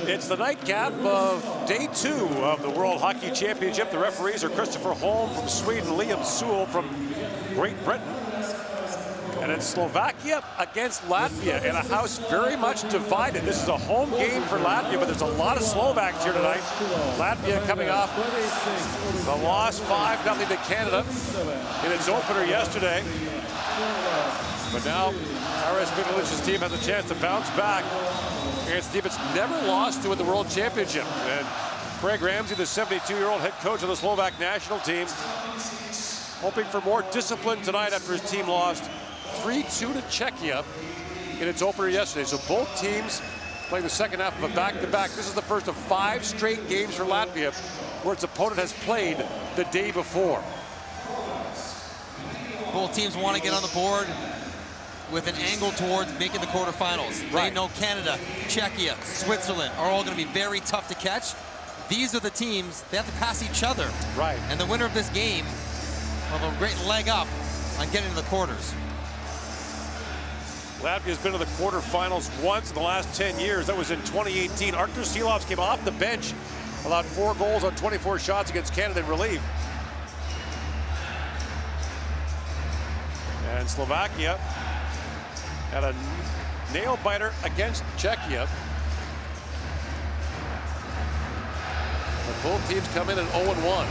It's the nightcap of day 2 of the World Hockey Championship. The referees are Christopher Holm from Sweden, Liam Sewell from Great Britain. And it's Slovakia against Latvia in a house very much divided. This is a home game for Latvia, but there's a lot of Slovaks here tonight. Latvia coming off the loss 5-0 to Canada in its opener yesterday. But now Aris Vidalic's team has a chance to bounce back against a team that's never lost to in the World Championship. And Craig Ramsey, the 72-year-old head coach of the Slovak national team, hoping for more discipline tonight after his team lost 3-2 to Czechia in its opener yesterday. So both teams playing the second half of a back-to-back. This is the first of 5 straight games for Latvia where its opponent has played the day before. Both teams want to get on the board with an angle towards making the quarterfinals. Right. They know Canada, Czechia, Switzerland are all going to be very tough to catch. These are the teams, they have to pass each other. Right. And the winner of this game will have a great leg up on getting to the quarters. Latvia's been to the quarterfinals once in the last 10 years. That was in 2018. Artur Silovs came off the bench, allowed 4 goals on 24 shots against Canada in relief. And Slovakia had a nail-biter against Czechia. But both teams come in at 0-1.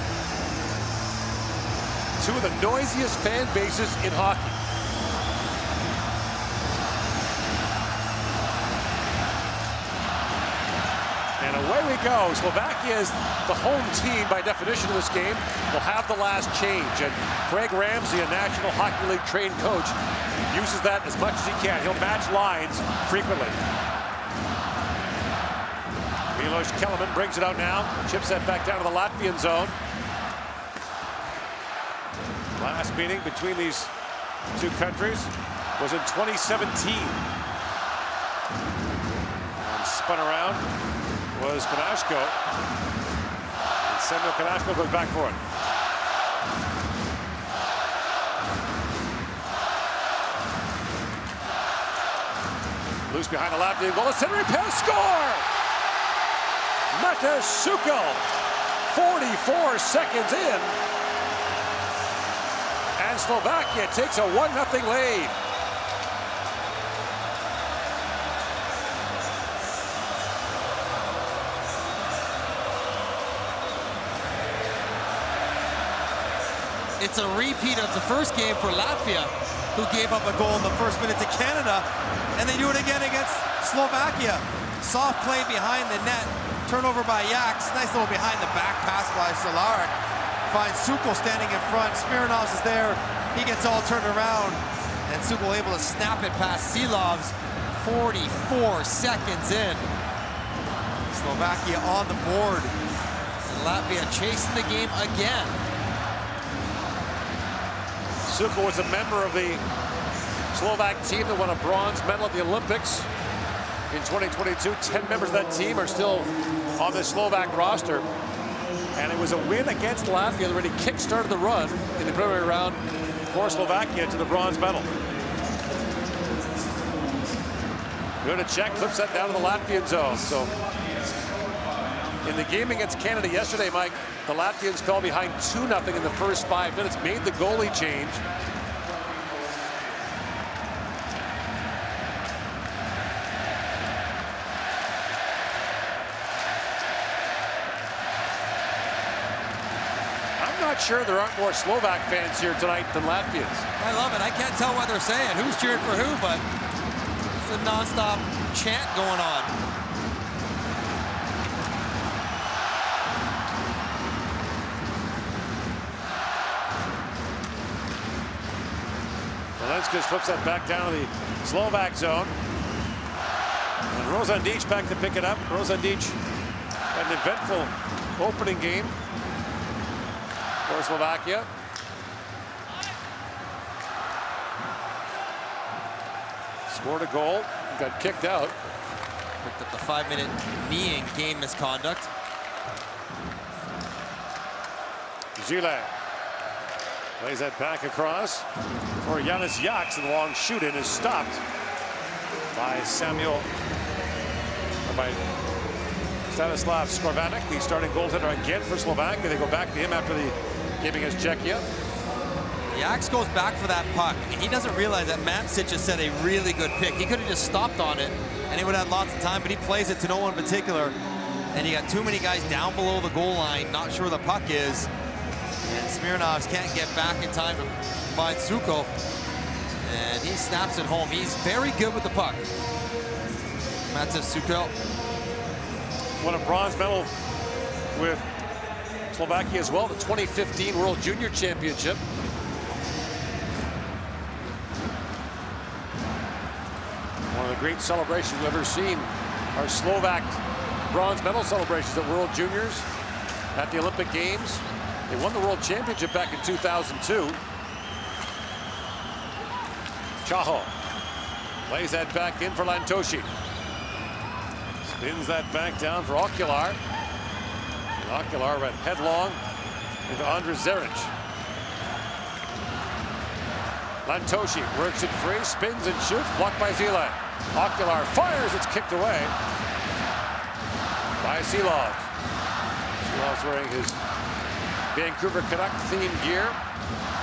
Two of the noisiest fan bases in hockey. And away we go. Slovakia is the home team by definition of this game. Will have the last change. And Craig Ramsey, a National Hockey League trained coach, uses that as much as he can. He'll match lines frequently. Milos Kellerman brings it out now. Chips that back down to the Latvian zone. Last meeting between these two countries was in 2017. And spun around was Konashko. And Samuel Konashko goes back for it. Loose behind the Latvian goal. A centering pass, score! Mate Sukal, 44 seconds in. And Slovakia takes a 1-0 lead. It's a repeat of the first game for Latvia, who gave up a goal in the first minute to Canada, and they do it again against Slovakia. Soft play behind the net, turnover by Yaks, nice little behind the back pass by Solaric. Finds Sukal standing in front, Smirnovs is there, he gets all turned around, and Sukal able to snap it past Silovs, 44 seconds in. Slovakia on the board, and Latvia chasing the game again. Sukal was a member of the Slovak team that won a bronze medal at the Olympics in 2022. 10 members of that team are still on the Slovak roster. And it was a win against Latvia that already kick-started the run in the preliminary round for Slovakia to the bronze medal. Good to check, flips that down to the Latvian zone. So in the game against Canada yesterday, Mike, the Latvians fell behind 2-0 in the first 5 minutes, made the goalie change. I'm not sure there aren't more Slovak fans here tonight than Latvians. I love it. I can't tell what they're saying, who's cheering for who, but it's a nonstop chant going on. Lenskis flips that back down to the Slovak zone. And Rozandic back to pick it up. Rozandic had an eventful opening game for Slovakia. Scored a goal, got kicked out. Picked up the 5-minute kneeing game misconduct. Gile Plays that back across for Janis Jaks, and the long shoot in is stopped by Stanislav Skorvanek, the starting goaltender again for Slovakia. They go back to him after the game against Czechia. Jaks goes back for that puck. He doesn't realize that Mamsic just set a really good pick. He could have just stopped on it, and he would have had lots of time, but he plays it to no one in particular. And you got too many guys down below the goal line, not sure where the puck is. And Smirnovs can't get back in time to find Suko. And he snaps it home. He's very good with the puck. Matis Suko. Won a bronze medal with Slovakia as well, the 2015 World Junior Championship. One of the great celebrations we've ever seen are Slovak bronze medal celebrations at World Juniors, at the Olympic Games. They won the World Championship back in 2002. Chaho lays that back in for Lantoshi. Spins that back down for Ocular. And Ocular went headlong into Andres Zeric. Lantoshi works it free, spins and shoots, blocked by Zile. Ocular fires, it's kicked away by Silov. Silov's wearing his Vancouver Canuck themed gear.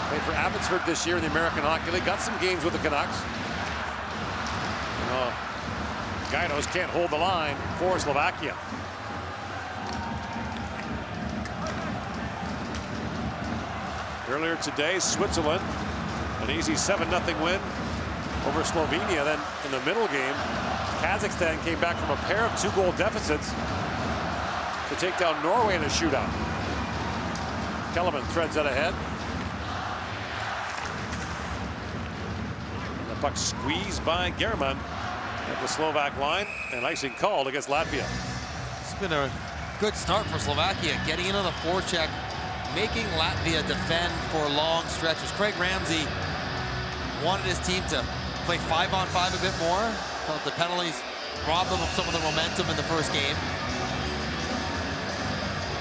Played for Abbotsford this year in the American Hockey League. Got some games with the Canucks. Gaidos can't hold the line for Slovakia. Earlier today, Switzerland, an easy 7-0 win over Slovenia. Then in the middle game, Kazakhstan came back from a pair of 2-goal deficits to take down Norway in a shootout. Kellerman threads that ahead. And the puck squeezed by German at the Slovak line, and icing called against Latvia. It's been a good start for Slovakia, getting into the forecheck, making Latvia defend for long stretches. Craig Ramsey wanted his team to play 5-on-5 a bit more. Felt the penalties robbed them of some of the momentum in the first game.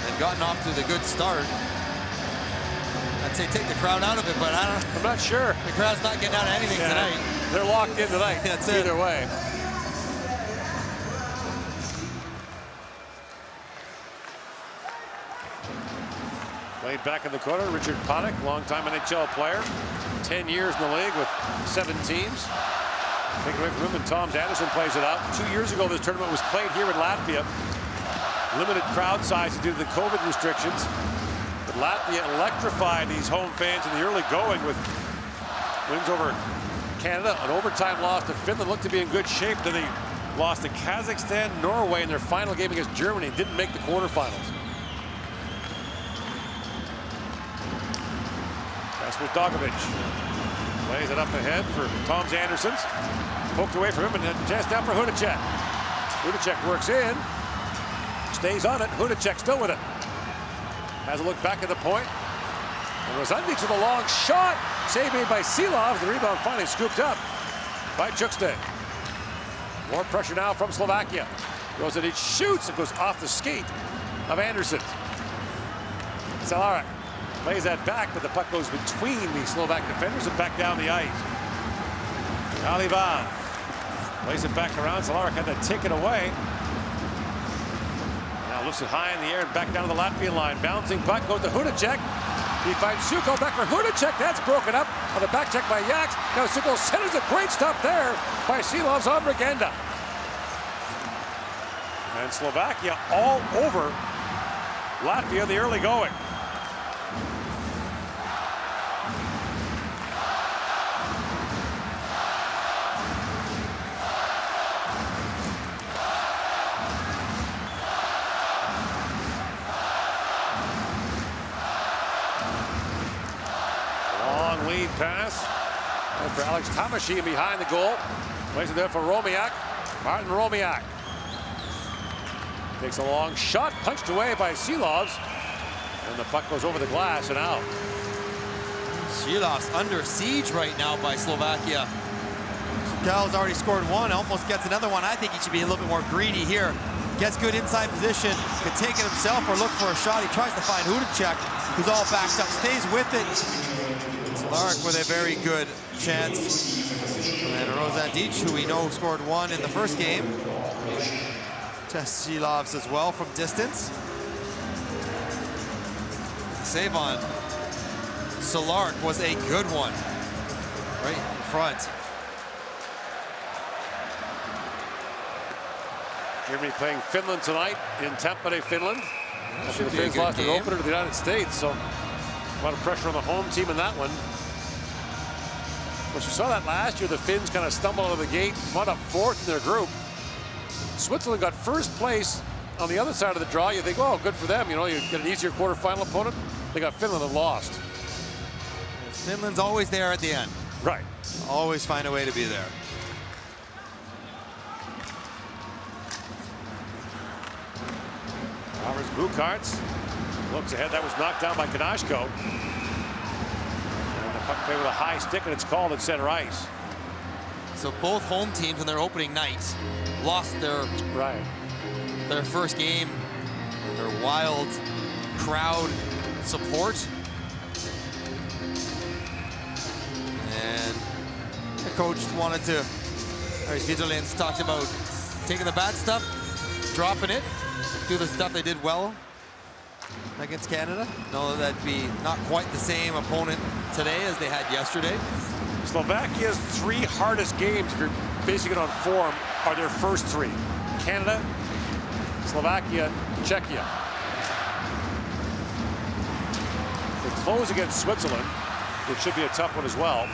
They've gotten off to the good start. I'd say take the crowd out of it, but I'm not sure. The crowd's not getting out of anything tonight. They're locked in tonight. That's either way. Played back in the corner, Richard Panik, longtime NHL player, 10 years in the league with 7 teams. Take away from him, and Tom Anderson plays it out. 2 years ago, this tournament was played here in Latvia. Limited crowd size due to the COVID restrictions. But Latvia electrified these home fans in the early going with wins over Canada, an overtime loss to Finland, looked to be in good shape. Then they lost to Kazakhstan, Norway in their final game against Germany, didn't make the quarterfinals. That's with Dogovic. Lays it up ahead for Tom Andersons. Poked away from him, and a chance down for Hudacek. Hudacek works in. Stays on it. Hudacek still with it. Has a look back at the point. And Rosandic to the long shot. Save made by Silov. The rebound finally scooped up by Chukste. More pressure now from Slovakia. Rosandic shoots. It goes off the skate of Anderson. Salarik plays that back, but the puck goes between the Slovak defenders and back down the ice. Alivan plays it back around. Salarik had to take it away. Now lifts it high in the air and back down to the Latvian line. Bouncing puck goes to Hudacek. He finds Suko back for Hudacek. That's broken up on the back check by Jaks. Now Suko centers a great stop there by Silov's on Regenda. And Slovakia all over Latvia the early going. Lead pass and for Alex Tomashin behind the goal. Plays it there for Romiak. Martin Romiak takes a long shot, punched away by Silovs, and the puck goes over the glass and out. Silovs under siege right now by Slovakia. Gal's already scored one, almost gets another one. I think he should be a little bit more greedy here. Gets good inside position, could take it himself or look for a shot. He tries to find Hudacek, who's all backed up, stays with it. Lark with a very good chance. And Rozandic, who we know scored one in the first game. Tesilovs as well from distance. Save on Solark was a good one. Right in front. Germany playing Finland tonight in Tampere, Finland. After the Finns lost their opener to the United States, so a lot of pressure on the home team in that one. Of course, we saw that last year. The Finns kind of stumbled out of the gate, wound up fourth in their group. Switzerland got first place on the other side of the draw. You think, oh, good for them. You know, you get an easier quarterfinal opponent. They got Finland and lost. Finland's always there at the end. Right. Always find a way to be there. Robert Bukarts looks ahead. That was knocked down by Kanashko. And the puck played with a high stick, and it's called at center ice. So both home teams in their opening nights lost their first game, their wild crowd support. And the coach wanted to, Vigilance talked about taking the bad stuff, dropping it, do the stuff they did well against Canada. Know that'd be not quite the same opponent today as they had yesterday. Slovakia's three hardest games, if you're basing it on form, are their first three. Canada, Slovakia, Czechia. They close against Switzerland, which should be a tough one as well.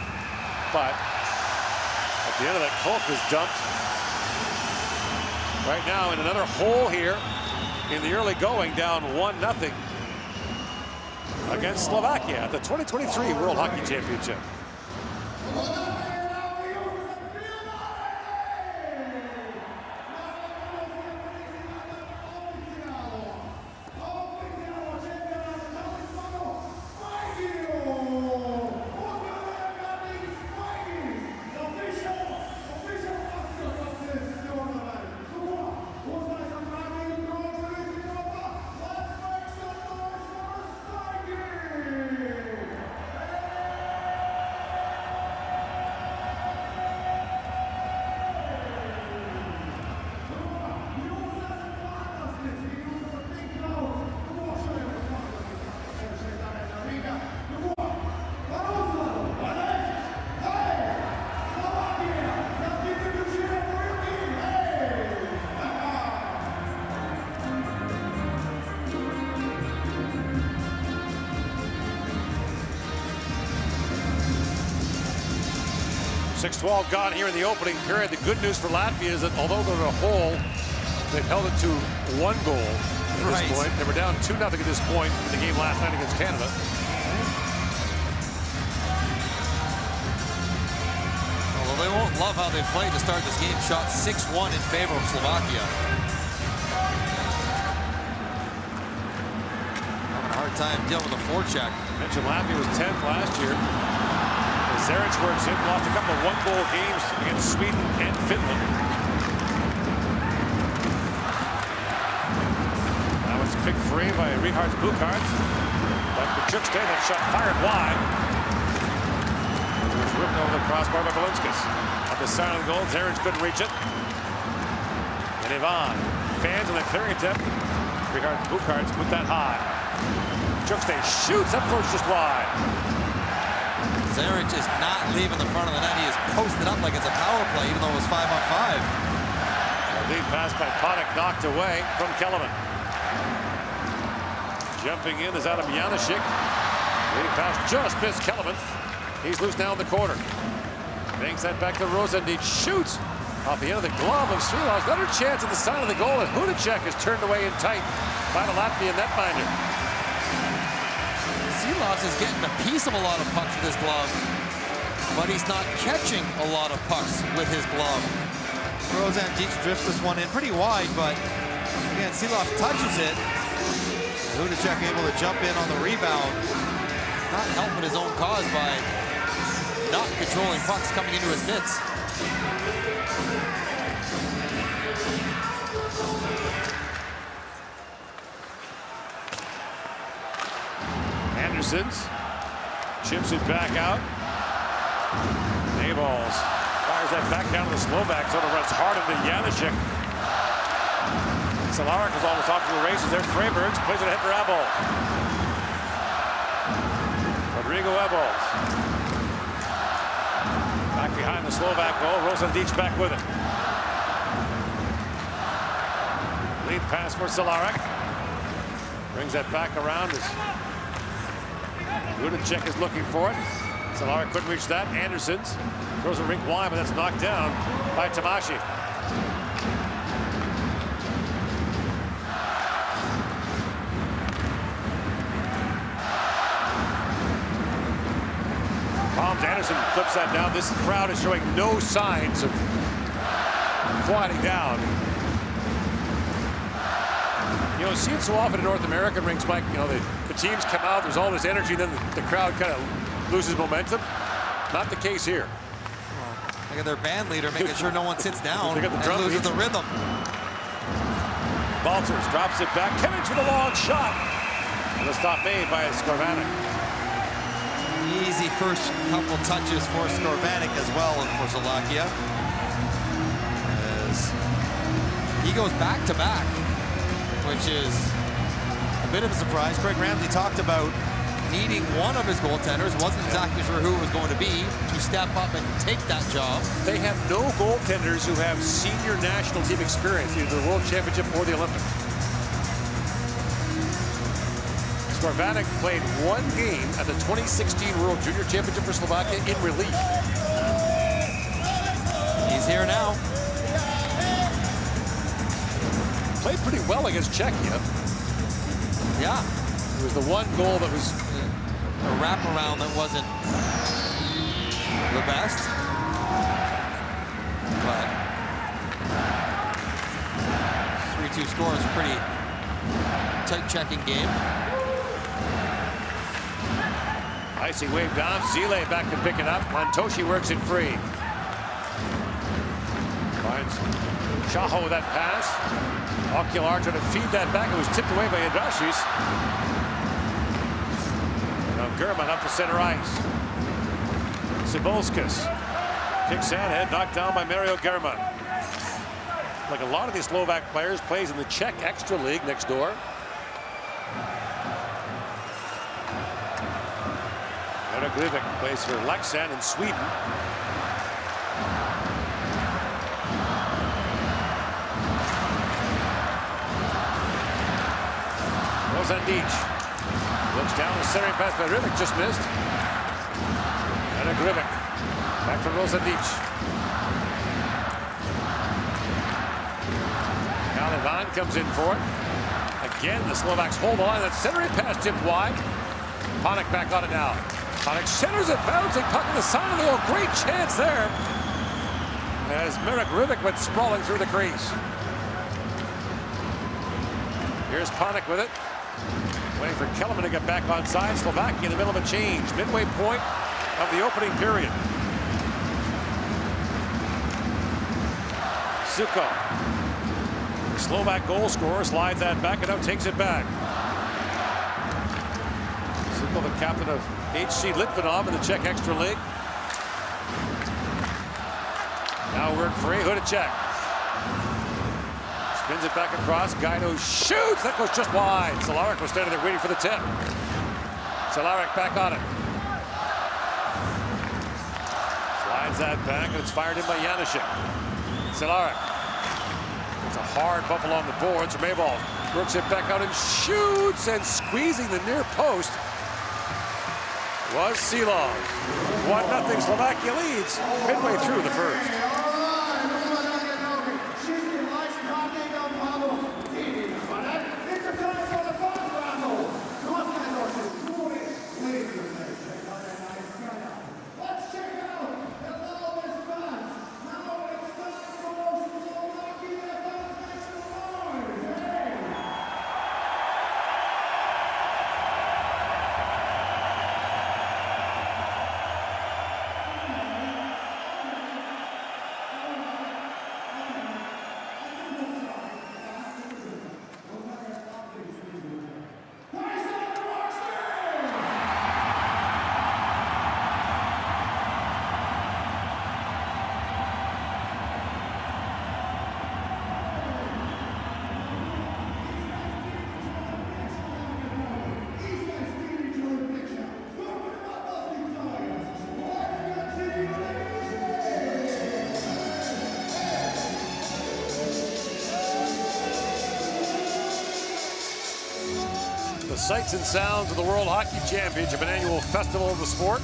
But at the end of that, Kolk is dumped. Right now in another hole here in the early going, down 1-0 against Slovakia at the 2023 World Hockey Championship. .612 gone here in the opening period. The good news for Latvia is that although they're in a hole, they've held it to 1 goal at this point. They were down 2-0 at this point in the game last night against Canada. Although they won't love how they played to start this game. Shot 6-1 in favor of Slovakia. Having a hard time dealing with a forecheck. Mentioned Latvia was 10th last year. Zaric works in, lost a couple of 1-goal games against Sweden and Finland. Now it's picked free by Richard Bukarts. But Kachukste, that shot fired wide. It was ripped over the crossbar by Balinskis. At the side of the goal, Zaric couldn't reach it. And Ivan fans on the clearing attempt. Richard Bukarts put that high. Kachukste shoots up close, just wide. Zaric is not leaving the front of the net. He is posted up like it's a power play, even though it was 5-on-5. Lead pass by Podek knocked away from Kellerman. Jumping in is Adam Janashik. Lead pass just missed Kellerman. He's loose now in the corner. Banks that back to Rozandic. Shoots off the end of the glove of Svilovs. Another chance at the side of the goal, and Hunacek is turned away in tight by the Latvian netminder. Svilovs is getting a piece of a lot of pucks with his glove, but he's not catching a lot of pucks with his glove. Rozandic drifts this one in pretty wide, but again, Svilovs touches it. Hunacek able to jump in on the rebound, not helping his own cause by not controlling pucks coming into his mitts. chips it back out. Neighbors fires that back down to the Slovak zone and runs hard into Janešek. Cehlarik was almost off to the races there. Freibergs plays it ahead for Abel. Rodrigo Abel. Back behind the Slovak goal. Rosendic back with it. Lead pass for Cehlarik. Brings that back around as Rudacek is looking for it. Cehlarik couldn't reach that. Andersons throws a rink wide, but that's knocked down by Tamashi. Palms Anderson flips that down. This crowd is showing no signs of quieting down. You know, see it so often in North American rinks, Mike. You know, the teams come out, there's all this energy, then the crowd kind of loses momentum. Not the case here. Well, look at their band leader making sure no one sits down and loses the rhythm. Balters drops it back. Kimmich with a long shot. And the stop made by Skorvanik. Easy first couple touches for Skorvanik as well for Slovakia. As he goes back to back, which is a bit of a surprise. Craig Ramsey talked about needing one of his goaltenders, wasn't exactly sure who it was going to be, to step up and take that job. They have no goaltenders who have senior national team experience, either the World Championship or the Olympics. Skorvanik played one game at the 2016 World Junior Championship for Slovakia in relief. He's here now. Played pretty well against Czechia. Yeah. It was the one goal that was a wraparound that wasn't the best. But 3-2 score is a pretty tight checking game. Icy wave down. Zile back to pick it up. Montoshi works it free. Finds Chaho with that pass. Ocular trying to feed that back. It was tipped away by Yadashis. Now German up to center ice. Sibolskas kicks head, knocked down by Mario German. Like a lot of these Slovak players, plays in the Czech Extra League next door. Glivik plays for Leksand in Sweden. Rosendic looks down the centering pass by Rivik, just missed. And a Glivik back from Rosendic. Kalivan comes in for it. Again, the Slovaks hold the line. That centering pass tipped wide. Panik back on it now. Panik centers it, bouncing puck in the side of the goal. Great chance there as Marek Rivik went sprawling through the crease. Here's Panik with it. Waiting for Kellerman to get back on side. Slovakia in the middle of a change. Midway point of the opening period. Suko. The Slovak goal scorer slides that back and now takes it back. Suko, the captain of HC Litvinov in the Czech Extra League. Now work free. Hudacek spins it back across. Guido shoots. That goes just wide. Cehlarik was standing there waiting for the tip. Cehlarik back on it. Slides that back, and it's fired in by Janešek. Cehlarik. It's a hard bump along the boards. Mayball works it back out and shoots, and squeezing the near post was Silov. 1-0 Slovakia leads midway through the first. sights and sounds of the World Hockey Championship, an annual festival of the sport.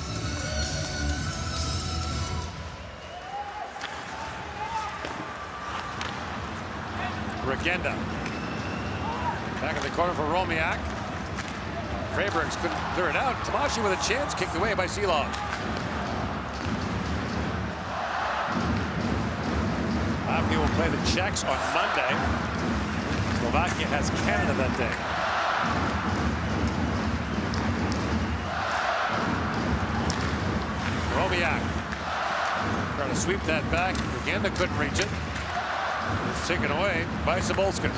Regenda. Back in the corner for Romiak. Freybergs couldn't clear it out. Tamashi with a chance, kicked away by Silov. Latvia will play the Czechs on Monday. Slovakia has Canada that day. Romiak trying to sweep that back. Regenda couldn't reach it. It's taken away by Sabolskas.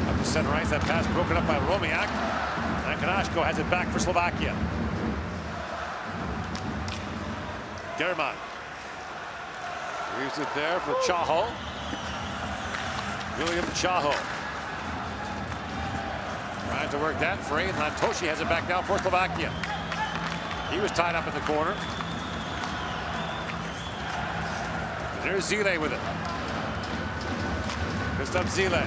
Up to center ice, that pass broken up by Romiak. And Kanashko has it back for Slovakia. German. Leaves it there for Chaho. William Chaho. Trying to work that free. Lantoshi has it back now for Slovakia. He was tied up in the corner. There's Zile with it. Christoph Zile.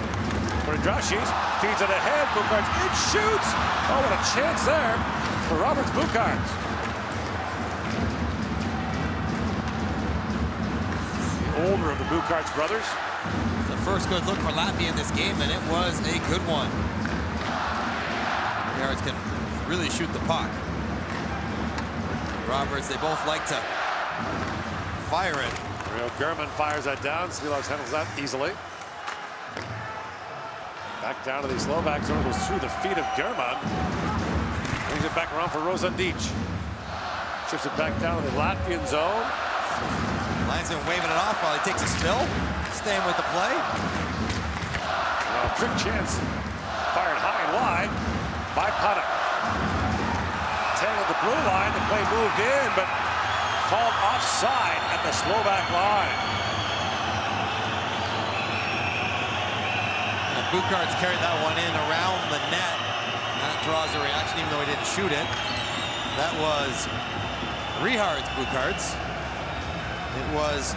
For Drashis. Feeds it ahead. Bukarts. It shoots. Oh, what a chance there for Roberts Bukarts. The older of the Bukarts brothers. The first good look for Latvia in this game, and it was a good one. Yards can really shoot the puck. Roberts, they both like to fire it. Real German fires that down. Svilov handles that easily. Back down to the Slovaks. It goes through the feet of German. Brings it back around for Rosandic. Shifts it back down to the Latvian zone. Linesman waving it off while he takes a spill. Staying with the play. Well, trick chance. Fired high and wide by Panik. Tangled the blue line. The play moved in, but called offside at the Slovak line. And Bukarts carried that one in around the net. That draws a reaction, even though he didn't shoot it. That was Richard's Bukarts. It was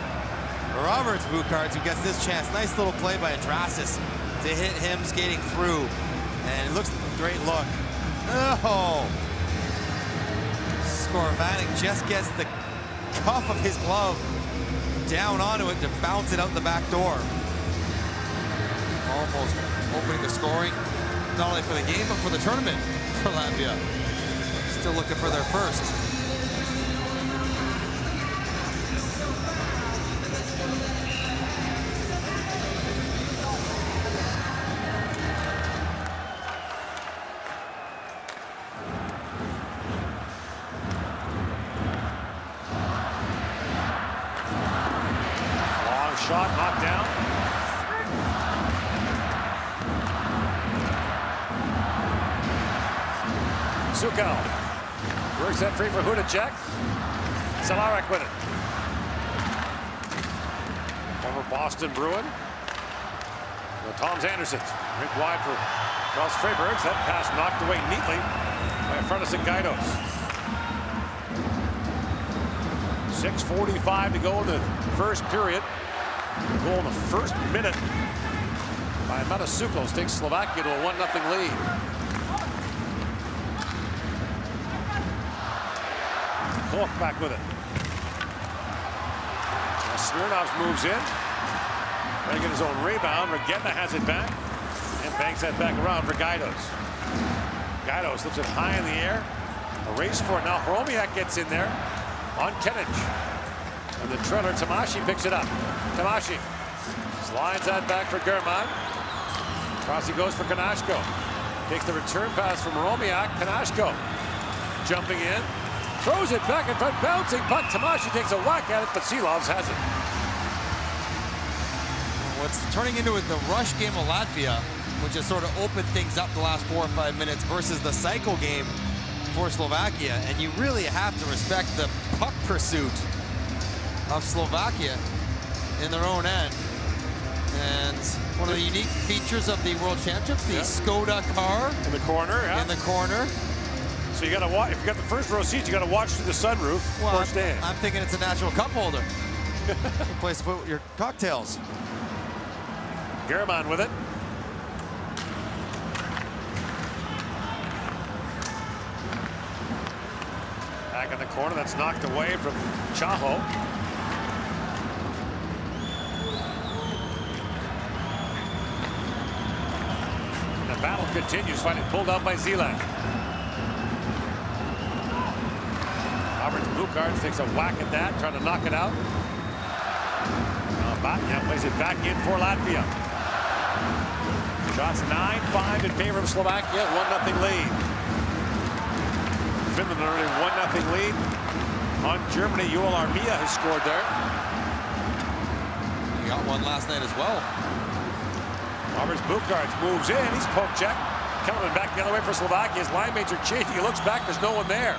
Roberts Bukarts who gets this chance. Nice little play by Andrasis to hit him skating through. And it looks like a great look. Oh! Skorvanik just gets the cuff of his glove down onto it to bounce it out the back door. Almost opening the scoring, not only for the game, but for the tournament for Latvia. Still looking for their first. Shot knocked down. Sukal works that free for Hudacek. Cehlarik with it. Former Boston Bruin. Toms Anderson. Rink wide for Ross Freybergs. That pass knocked away neatly by Fredison Gaidos. 6:45 to go in the first period. Goal in the first minute by Matasukos takes Slovakia to a 1-0 lead. Koch back with it. Now Smirnovs moves in. Trying to get his own rebound. Regenda has it back and banks that back around for Gaidos. Gaidos lifts it high in the air. A race for it now. Hromiak gets in there on Kenic. And the trailer, Tamashi, picks it up. Tamashi slides that back for German. Across he goes for Kanashko. Takes the return pass from Romiak. Kanashko jumping in. Throws it back in front, bouncing puck. Tamashi takes a whack at it, but Silovs has it. What's turning into the rush game of Latvia, which has sort of opened things up the last 4 or 5 minutes, versus the cycle game for Slovakia. And you really have to respect the puck pursuit of Slovakia in their own end. And one of the unique features of the World Championships, the Skoda car in the corner. Yeah. In the corner. So you got to watch. If you got the first row seats, you got to watch through the sunroof. Well, or stand. I'm thinking it's a natural cup holder. A place to put your cocktails. German with it. Back in the corner, that's knocked away from Chaho. And the battle continues, finally pulled out by Zilak. Roberts Bukarts takes a whack at that, trying to knock it out. Batya plays it back in for Latvia. Shots 9-5 in favor of Slovakia, 1-0 lead. Finland an early 1-0 lead on Germany. Joel Armia has scored there. He got one last night as well. Roberts Bukarts moves in, he's poke check. Coming back the other way for Slovakia. His line mates are chasing, he looks back, there's no one there.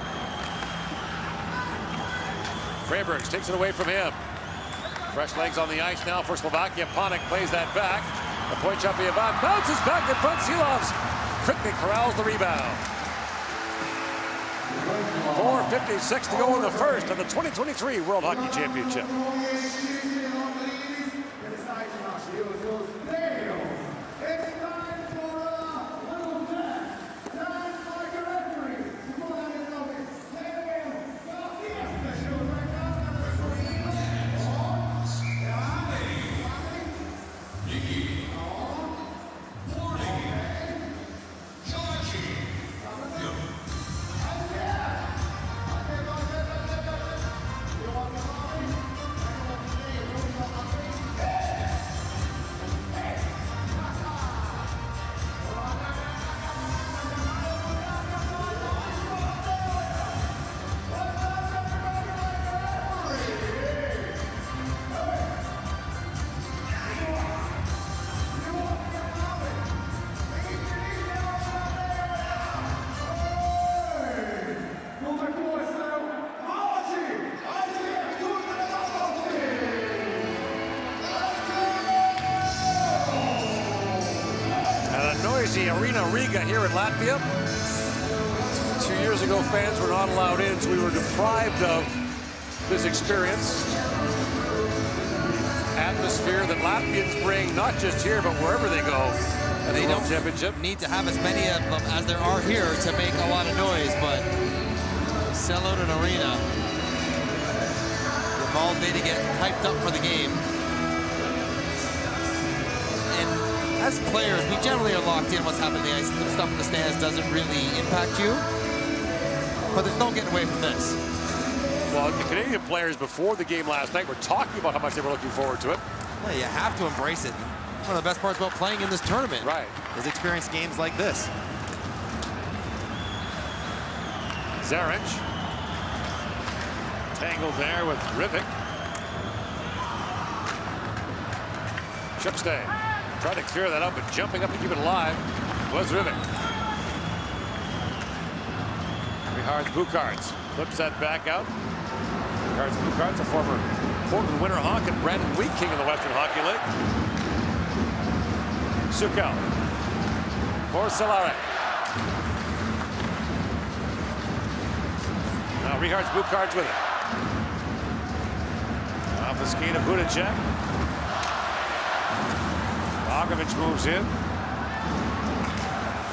Freibergs takes it away from him. Fresh legs on the ice now for Slovakia. Panik plays that back. The point shot via Van bounces back in front. Silovs quickly corrals the rebound. 4:56 to go in the first of the 2023 World Hockey Championship. Arena Riga here in Latvia. 2 years ago, fans were not allowed in, so we were deprived of this experience. Atmosphere that Latvians bring, not just here, but wherever they go. And they don't need to have as many of them as there are here to make a lot of noise, but sell out an arena. They've all day to get hyped up for the game. As players, we generally are locked in what's happening on the ice. The stuff in the stands doesn't really impact you. But there's no getting away from this. Well, the Canadian players before the game last night were talking about how much they were looking forward to it. Well, you have to embrace it. One of the best parts about playing in this tournament, right, is experience games like this. Zaric tangled there with Rivik. Shipstay tried to clear that up, but jumping up to keep it alive was Rivik. Richards Bukarts flips that back out. Richards Bukarts, a former Portland Winterhawk and Brandon Wheat King in the Western Hockey League. Sukel for Cehlarik. Now Richards Bukarts with it. Off the skate of Budacek. Bogovic moves in.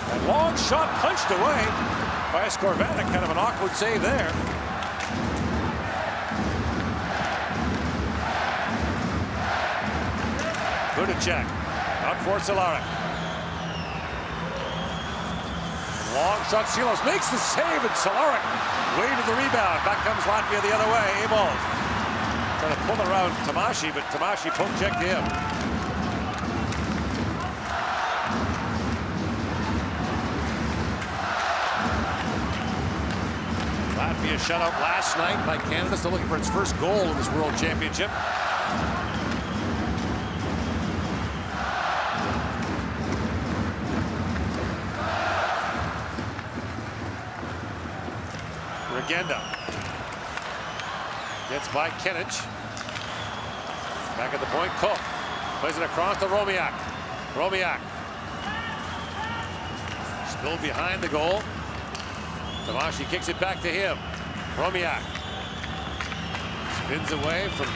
That long shot punched away by Skorvatic. Kind of an awkward save there. Budacek out for Cehlarik. Long shot. Silos makes the save, and Cehlarik way to the rebound. Back comes Latvia the other way. A-balls trying to pull around Tamashi, but Tamashi poke checked him. Latvia shut out last night by Canada, still looking for its first goal in this World Championship. Regenda gets by Kenich. Back at the point, Cook plays it across to Romiak. Romiak still behind the goal. Tamashi kicks it back to him. Romiak spins away from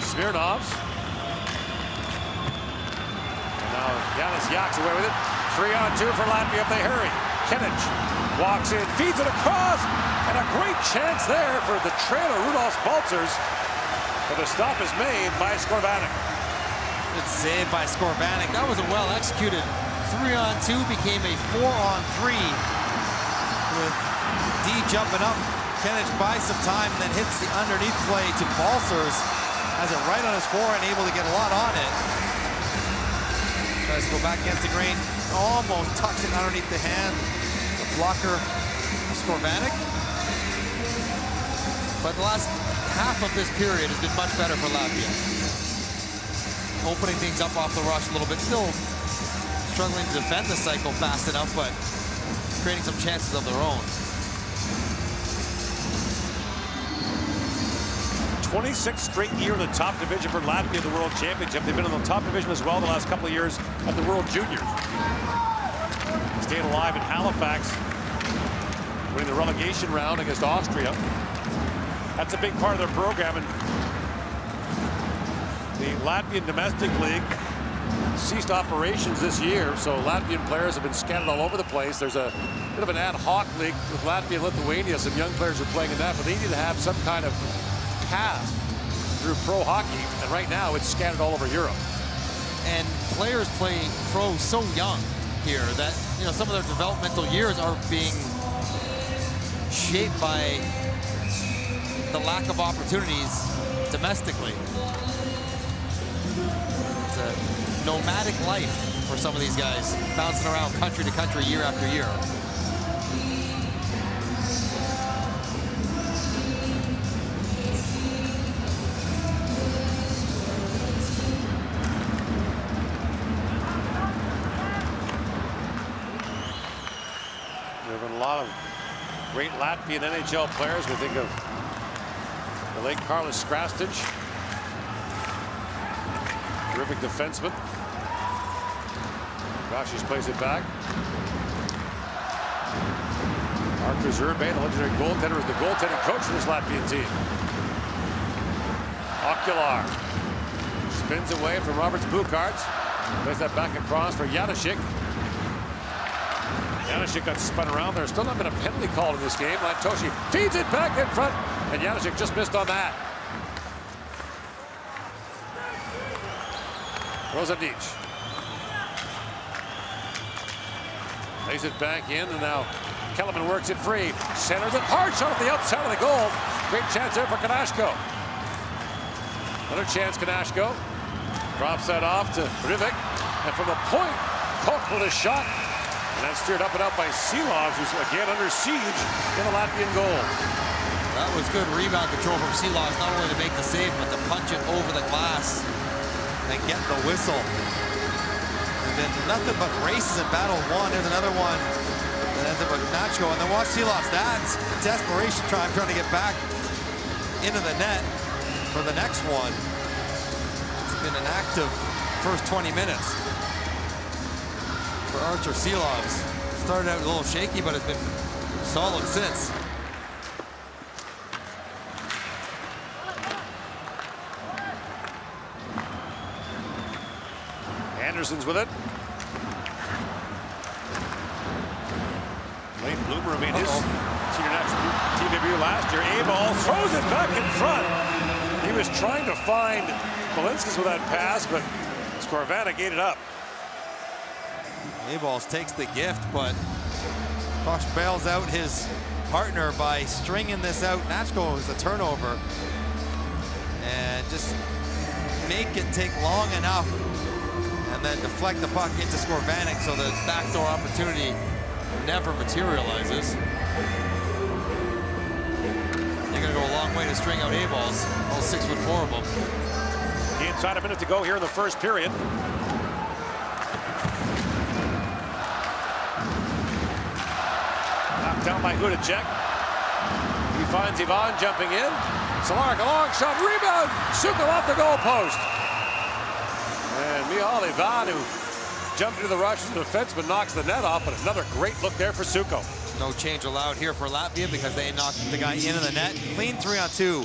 Smirnovs. And now Yanis Yak's away with it. 3-on-2 for Latvia if they hurry. Kenic walks in, feeds it across, and a great chance there for the trailer, Rudolf Balcers. But the stop is made by Skorvanik. Good save by Skorvanik. That was a well-executed 3-on-2, became a 4-on-3 with D jumping up. Kenic buys some time and then hits the underneath play to Balcers. Has it right on his forehand, able to get a lot on it. Tries to go back against the grain, almost tucks it underneath the hand. The blocker, Skorvanik. But the last half of this period has been much better for Latvia. Opening things up off the rush a little bit, still struggling to defend the cycle fast enough, but creating some chances of their own. 26th straight year in the top division for Latvia, the World Championship. They've been in the top division as well the last couple of years at the World Juniors. Staying alive in Halifax, winning the relegation round against Austria. That's a big part of their program. And the Latvian domestic league ceased operations this year, so Latvian players have been scattered all over the place. There's a bit of an ad hoc league with Latvia and Lithuania. Some young players are playing in that, but they need to have some kind of path through pro hockey, and right now it's scattered all over Europe. And players play pro so young here that, you know, some of their developmental years are being shaped by the lack of opportunities domestically. It's a nomadic life for some of these guys, bouncing around country to country year after year. There have been a lot of great Latvian NHL players. We think of the late Carlos Krastic, terrific defenseman. Rashis plays it back. Artur Zerbe, the legendary goaltender, was the goaltending coach for this Latvian team. Okular spins away from Roberts Bukarts. Plays that back across for Janešik. Janešik got spun around. There's still not been a penalty called in this game. Lantoshi feeds it back in front, and Janešik just missed on that. Rosadic lays it back in, and now Kellerman works it free. Centers it, hard shot at the outside of the goal. Great chance there for Kanashko. Another chance, Kanashko. Drops that off to Rivik, and from the point, Koch with a shot. And that's steered up and out by Silov, who's again under siege in the Latvian goal. That was good rebound control from Silov, not only to make the save, but to punch it over the glass and get the whistle. And then nothing but races in battle one. There's another one that ends up with Nacho. And then watch Silov's, that's desperation trying to get back into the net for the next one. It's been an active first 20 minutes for Artur Silovs. Started out a little shaky, but it's been solid since. Anderson's with it. Late bloomer made his senior national team debut last year. Abel throws it back in front. He was trying to find Balinskis with that pass, but Skorvanik ate it up. Abels takes the gift, but Koch bails out his partner by stringing this out. Nachko is a turnover. And just make it take long enough and then deflect the puck into Skorvanik so the backdoor opportunity never materializes. You're gonna go a long way to string out Abels, all 6'4" of them. Inside a minute to go here in the first period. Knocked down by Hudacek. He finds Ivan jumping in. Salarek, a long shot, rebound, Suko off the goalpost. And Mihal Ivan, who jumped into the rush as a defenseman, knocks the net off, but another great look there for Suko. No change allowed here for Latvia because they knocked the guy into the net. Clean 3-on-2.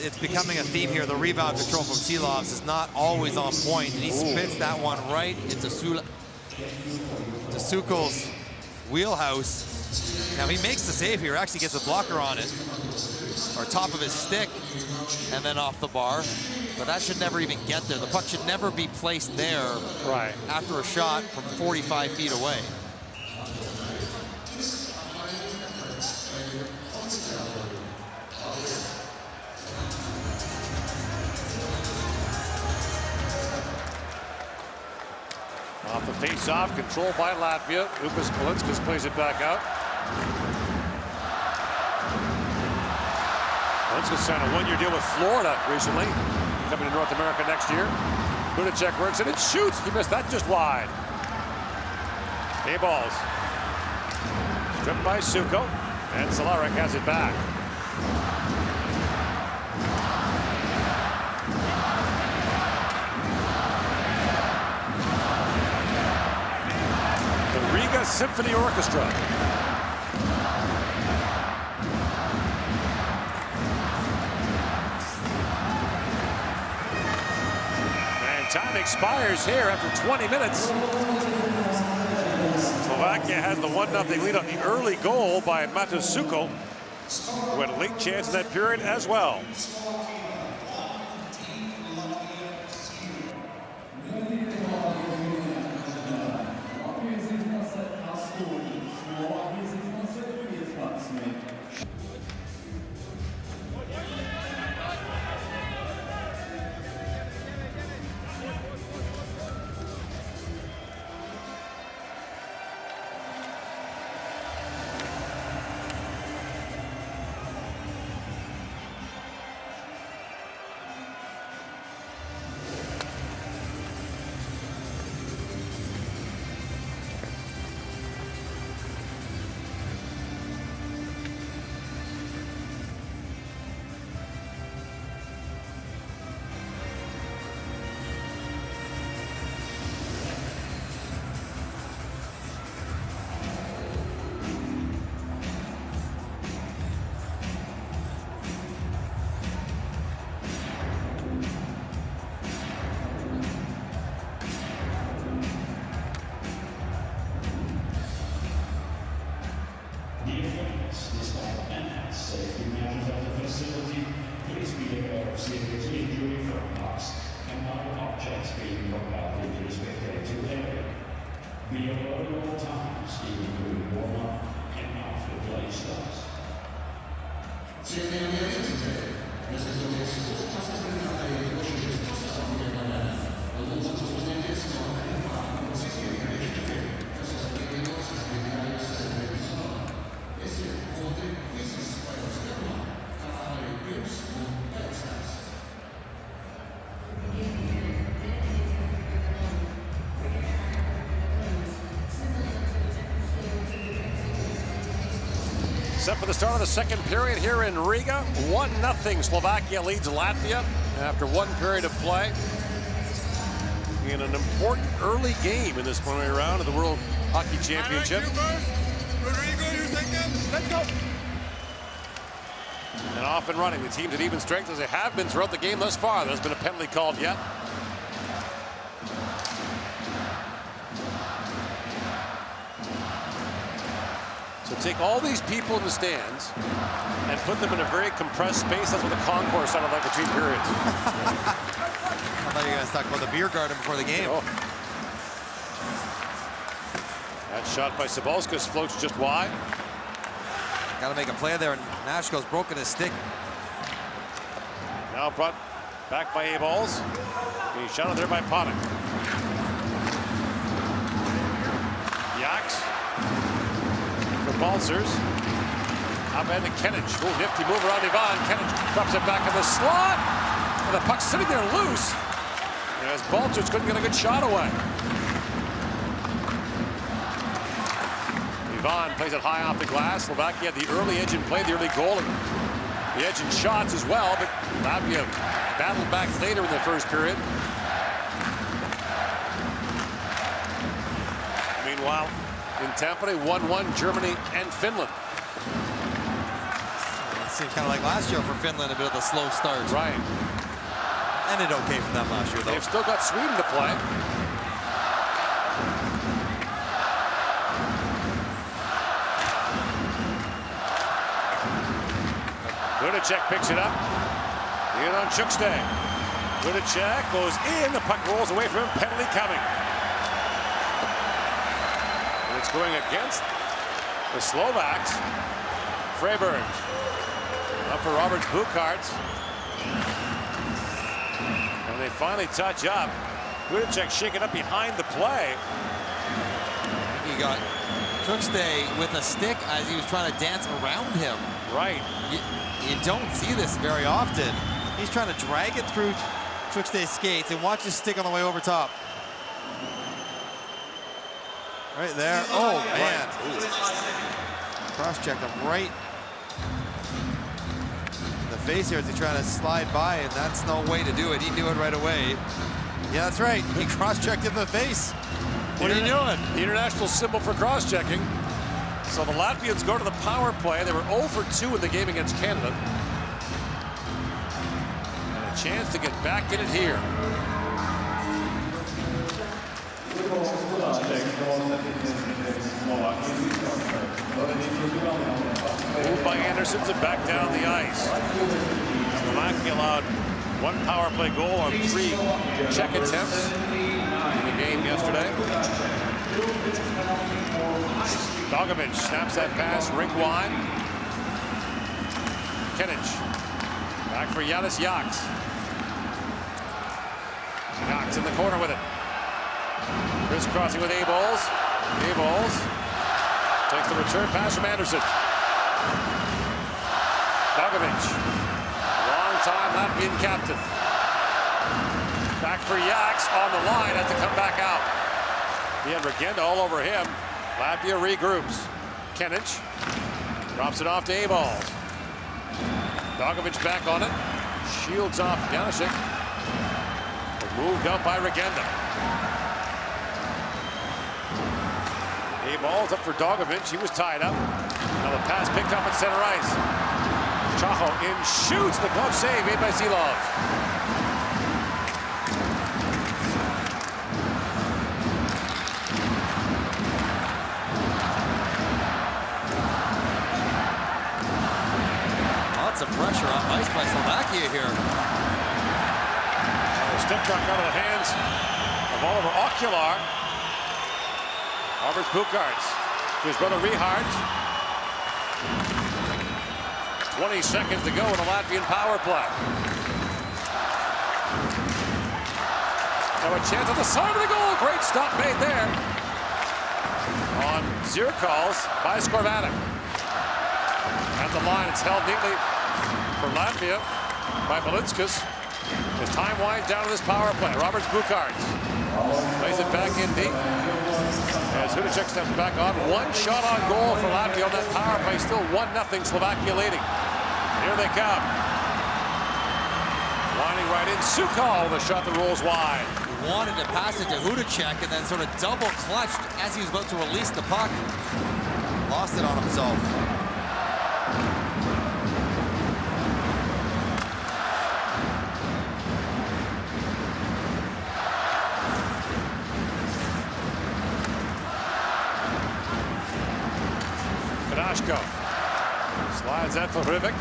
It's becoming a theme here. The rebound control from Silovs is not always on point, and he spits that one right into Suko's wheelhouse. Now he makes the save here, actually gets a blocker on it, or top of his stick, and then off the bar. But that should never even get there. The puck should never be placed there after a shot from 45 feet away. Off the face-off, controlled by Latvia. Upas Polinskas plays it back out. Polinskas signed a one-year deal with Florida recently. Coming to North America next year. Budacek works it and shoots. He missed that just wide. A balls. Stripped by Suko. And Cehlarik has it back. The Riga Symphony Orchestra. Time expires here after 20 minutes. Slovakia has the 1-0 lead on the early goal by Matsuko, who had a late chance in that period as well. Set for the start of the second period here in Riga. 1-0. Slovakia leads Latvia after one period of play. In an important early game in this preliminary round of the World Hockey Championship. Let's go. And off and running. The teams at even strength as they have been throughout the game thus far. There's been a penalty called yet. So take all these people in the stands and put them in a very compressed space. That's what the concourse sounded like between periods. I thought you were going to talk about the beer garden before the game. Oh. That shot by Sabalskas floats just wide. Got to make a play there, and Nashko's broken his stick. Now brought back by A-Balls. He shot it there by Ponik. Yaks. Balsers. Up and to Kenich. Oh, nifty move around Ivan. Kenich drops it back in the slot. And the puck's sitting there loose. As Balsers couldn't get a good shot away. Ivan plays it high off the glass. Slovakia had the early edge in play, the early goal, and the edge in shots as well. But Latvia battled back later in the first period. Meanwhile, in Tampere, 1-1, Germany and Finland. It seems kind of like last year for Finland, a bit of a slow start. Right. Ended okay for them last year, though. They've still got Sweden to play. Hudacek picks it up. In on Chukstay. Hudacek goes in. The puck rolls away from him. Penalty coming. And it's going against the Slovaks. Freiberg. Up for Robert Bukarts. And they finally touch up. Hudacek shaking up behind the play. He got Chukstay with a stick as he was trying to dance around him. Right. You don't see this very often. He's trying to drag it through Chukstay's skates and watch his stick on the way over top. Right there. Oh, man. Cross-checked him right in the face here as he's trying to slide by, and that's no way to do it. He knew it right away. Yeah, that's right. He cross-checked him in the face. What are you doing? The international symbol for cross-checking. So the Latvians go to the power play. They were 0 for 2 in the game against Canada. And a chance to get back in it here. Moved by Andersons and back down the ice. Slovakia allowed 1 power play goal on 3 check attempts in the game yesterday. Dogovic snaps that pass rink wide. Kenich back for Yanis Yaks. Yaks in the corner with it. Crisscrossing with A-Balls. A-Balls takes the return pass from Anderson. Dogovic, long-time Latvian captain. Back for Yaks on the line, has to come back out. He had Regenda all over him. Latvia regroups. Kenich drops it off to A-Balls. Dogovic back on it. Shields off Janusik. Moved up by Regenda. A-Balls up for Dogovic. He was tied up. Now the pass picked up at center ice. Chaho in, shoots. The glove save made by Silov. Lots of pressure on ice by Slovakia here. The stick truck out of the hands of Oliver Okular. Robert Bukarts to his brother Richard. 20 seconds to go in the Latvian power play. Now a chance on the side of the goal. Great stop made there on Zirkals by Skorvanik. At the line, it's held neatly for Latvia by Belinskas. As time winds down to this power play, Robert Bukarts plays it back in deep. As Hudacek steps back on, 1 shot on goal for Latvia on that power play. Still 1-0 Slovakia leading. Here they come. Lining right in. Sukal with a shot that rolls wide. He wanted to pass it to Hudacek and then sort of double clutched as he was about to release the puck. Lost it on himself. Slides that for Rivik.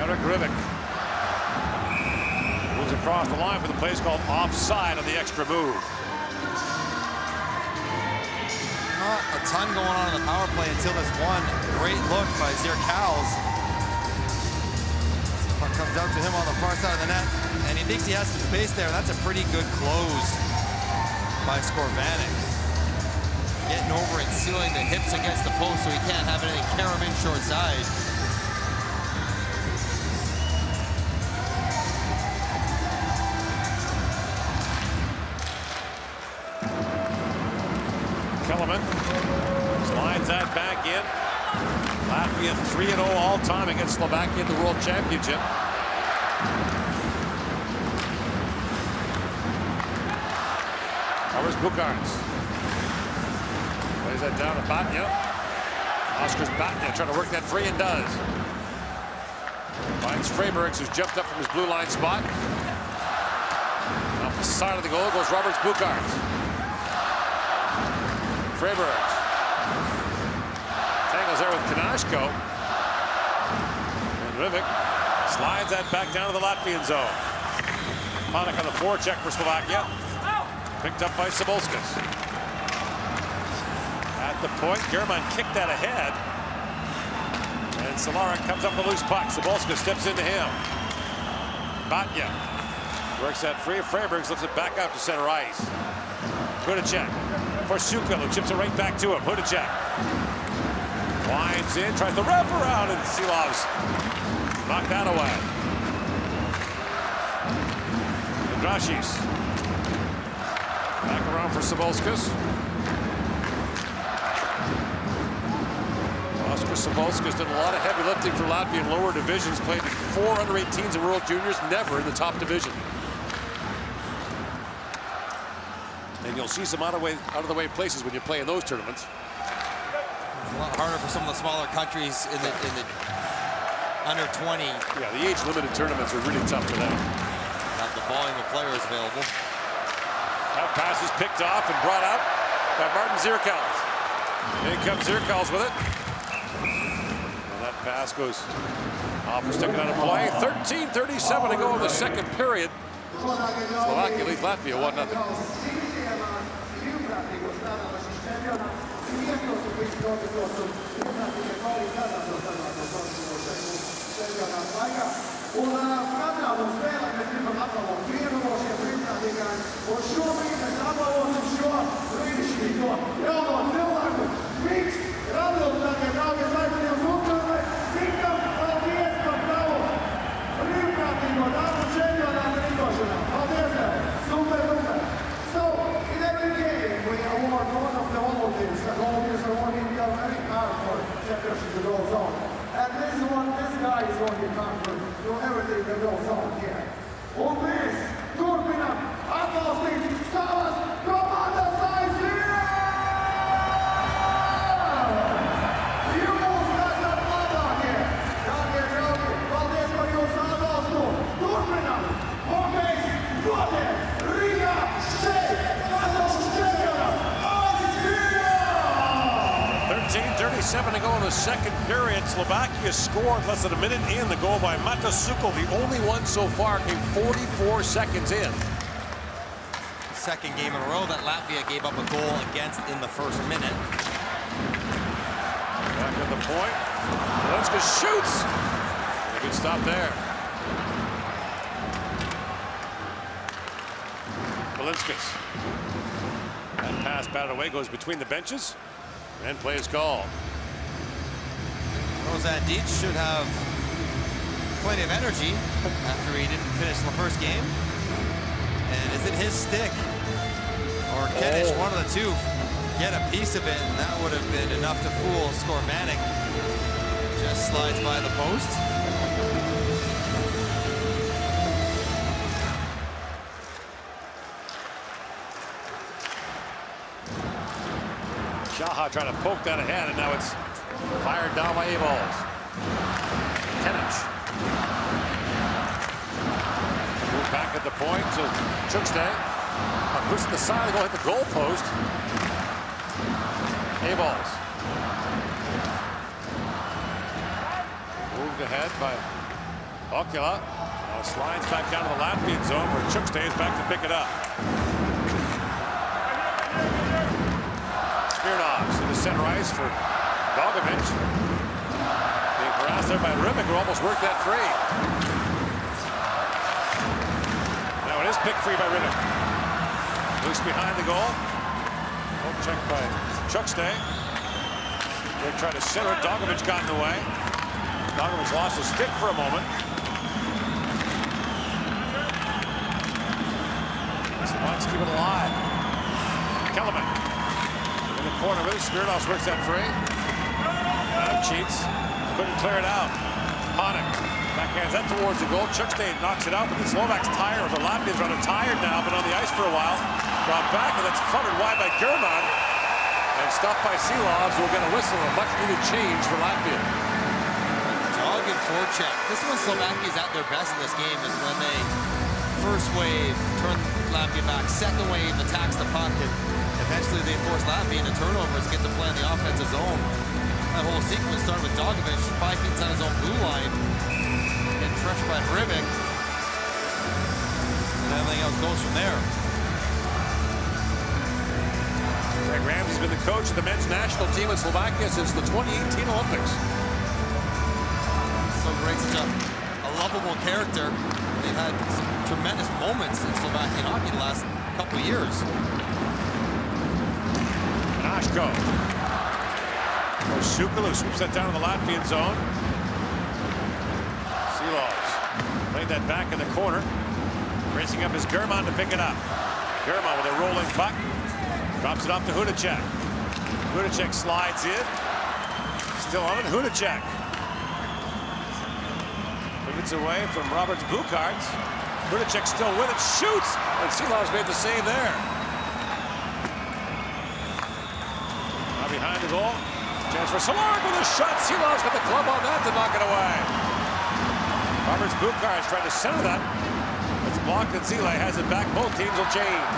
Eric Rivik moves across the line for the place called offside on the extra move. Not a ton going on in the power play until this one great look by Zirkals. Puck comes out to him on the far side of the net, and he thinks he has some space there. That's a pretty good close by Skorvanik. Getting over and sealing the hips against the post so he can't have anything carry him in short side. Kellerman slides that back in. Latvia 3-0 all time against Slovakia in the World Championship. Where's Bukarts? Plays that down to Batnya. Oscar's Batnya trying to work that free and does. Finds Freibergs, who's jumped up from his blue line spot. Off the side of the goal goes Roberts Bukarts. Freibergs tangles there with Kanashko. And Rivik Slides that back down to the Latvian zone. Panik on the forecheck for Slovakia. Picked up by Sabolskas. At the point, German kicked that ahead. And Solarin comes up with a loose puck. Sabolskas steps into him. Batya works that free. Freibergs lifts it back out to center ice. Hudacek for Sukal, who chips it right back to him. Hudacek winds in, tries to wrap around, and Silovs knocked that away. Drashis back around for Sabolskas. Oscar Sabolskas did a lot of heavy lifting for Latvia in lower divisions, played 4 under-18s in World Juniors, never in the top division. And you'll see some out of the way places when you play in those tournaments. It's a lot harder for some of the smaller countries in the under 20. Yeah, the age-limited tournaments are really tough for them. Have the volume of players available. That pass is picked off and brought out by Martin Zierkals. In comes Zierkals with it. And that pass goes off for sticking out of play. 13:37 to go in the second period. Slovakia leads Latvia 1-0. Un katrā mums spēlē mēs gribam apbalvot vienu no šiem brīvprātīgājiem, un šobrīd mēs apbalvosim šo brīnišķīgo jauno cilvēku. Miks Radils, tagad draugies aizvien uz uzvarē, Mikam paldies par tavu brīvprātīgo darbu čempionāta izdošanā. Paldies tev! Super, super! So, in every game we award one of the Olympians. The Olympians are working very hard for championship to go on. And this guy is going to come to everything that goes on here. Un mēs turpinam atbalstīt savas komandas aizvien! Jūs esat labākie! Dārgie draugi, paldies par jūsu atbalstu! Turpinam! Hokejs Tampere-Riga šeit! Pasaules čempionāts aizvien! 13:37 to go in the second period. Slovakia scored less than a minute in. The goal by Mata Sukal, the only one so far, came 44 seconds in. Second game in a row that Latvia gave up a goal against in the first minute. Back at the point. Valenska shoots. A good stop there. Valinskas. That pass batted away, goes between the benches. And play is called. Rozan Dietz should have plenty of energy after he didn't finish the first game. And is it his stick or Kenish, one of the two, get a piece of it, and that would have been enough to fool Skormatic. Just slides by the post. Shaha trying to poke that ahead, and now it's fired down by A-balls. Kenish. Move back at the point to Chukstay. Push to the side, go hit the goal post. A-balls. Moved ahead by Okila. Now slides back down to the Latvian zone where Chukstay is back to pick it up. Smirnovs into center ice for Dogovic. Being harassed there by Rimick, who almost worked that free. Now it is picked free by Rimick. Loose behind the goal. Poke check by Chukstay. They tried to center it. Dogovic got in the way. Dogovic lost his stick for a moment. Let's keep it alive. Kellerman. In the corner with it. Smirnovs works that free. Adam cheats. Couldn't clear it out. Panik backhands that towards the goal. Chukstay knocks it out, but the Slovaks tired. The Latvians are tired now, been on the ice for a while. Brought back, and that's fronted wide by German. And stopped by Silovs, who will get a whistle. A much-needed change for Latvia. Dogged forecheck. This is when Slovakia is at their best in this game, is when they first wave turn Latvia back, second wave attacks the puck, and eventually they force Latvia into turnovers, get to play in the offensive zone. That whole sequence started with Dogovic 5 feet inside his own blue line, and fresh by Rivik. And everything else goes from there. Greg Ramsey's been the coach of the men's national team in Slovakia since the 2018 Olympics. So great, such a lovable character. They've had some tremendous moments in Slovakian hockey the last couple of years. Nashko. Sukala swoops that down in the Latvian zone. Silovs played that back in the corner. Racing up is German to pick it up. German with a rolling puck. Drops it off to Hudacek. Hudacek slides in. Still on it, Hudacek. Pivots away from Roberts Bukarts. Hudacek still with it, shoots! And Silovs made the save there. Now behind the goal. Chance for Solarek with a shot. Silovs got the glove on that to knock it away. Roberts Bukarts trying to center that. It's blocked and Zile has it back. Both teams will change.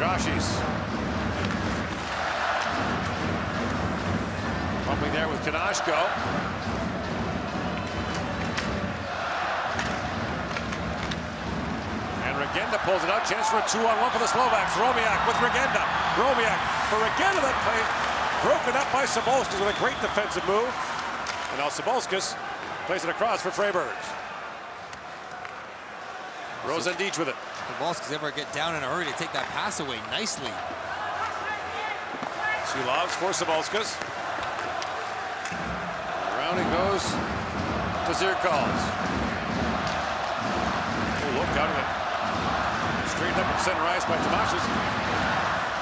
Drashis. Pumping there with Kanashko. And Regenda pulls it out. Chance for a 2-on-1 for the Slovaks. Romiak with Regenda. Romiak for Regenda. That play broken up by Sabolskis with a great defensive move. And now Sabolskis plays it across for Freibergs. Rosendic with it. Sabolskis ever get down in a hurry to take that pass away nicely. Silovs for Sabolskis. Around he goes to Zirkals. Oh, look out of it. Straightened up and center ice by Tomashes.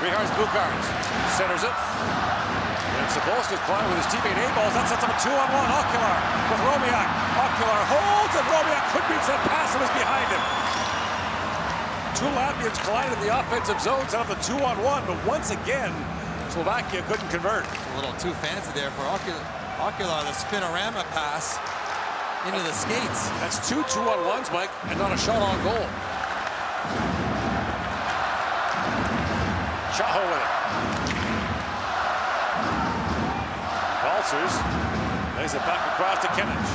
Rihards Bukarts centers it. And Sabolskis climbing with his teammate A-balls. That sets up a 2-on-1. Okular with Romiak. Okular holds and Romiak could reach that pass that was behind him. Two Latvians collided in the offensive zone, set up the 2-on-1, but once again, Slovakia couldn't convert. A little too fancy there for Okular, the spinorama pass into the skates. That's two 2-on-1s, Mike, and not a shot on goal. Chaho with it. Balcers lays it back across to Kimmich.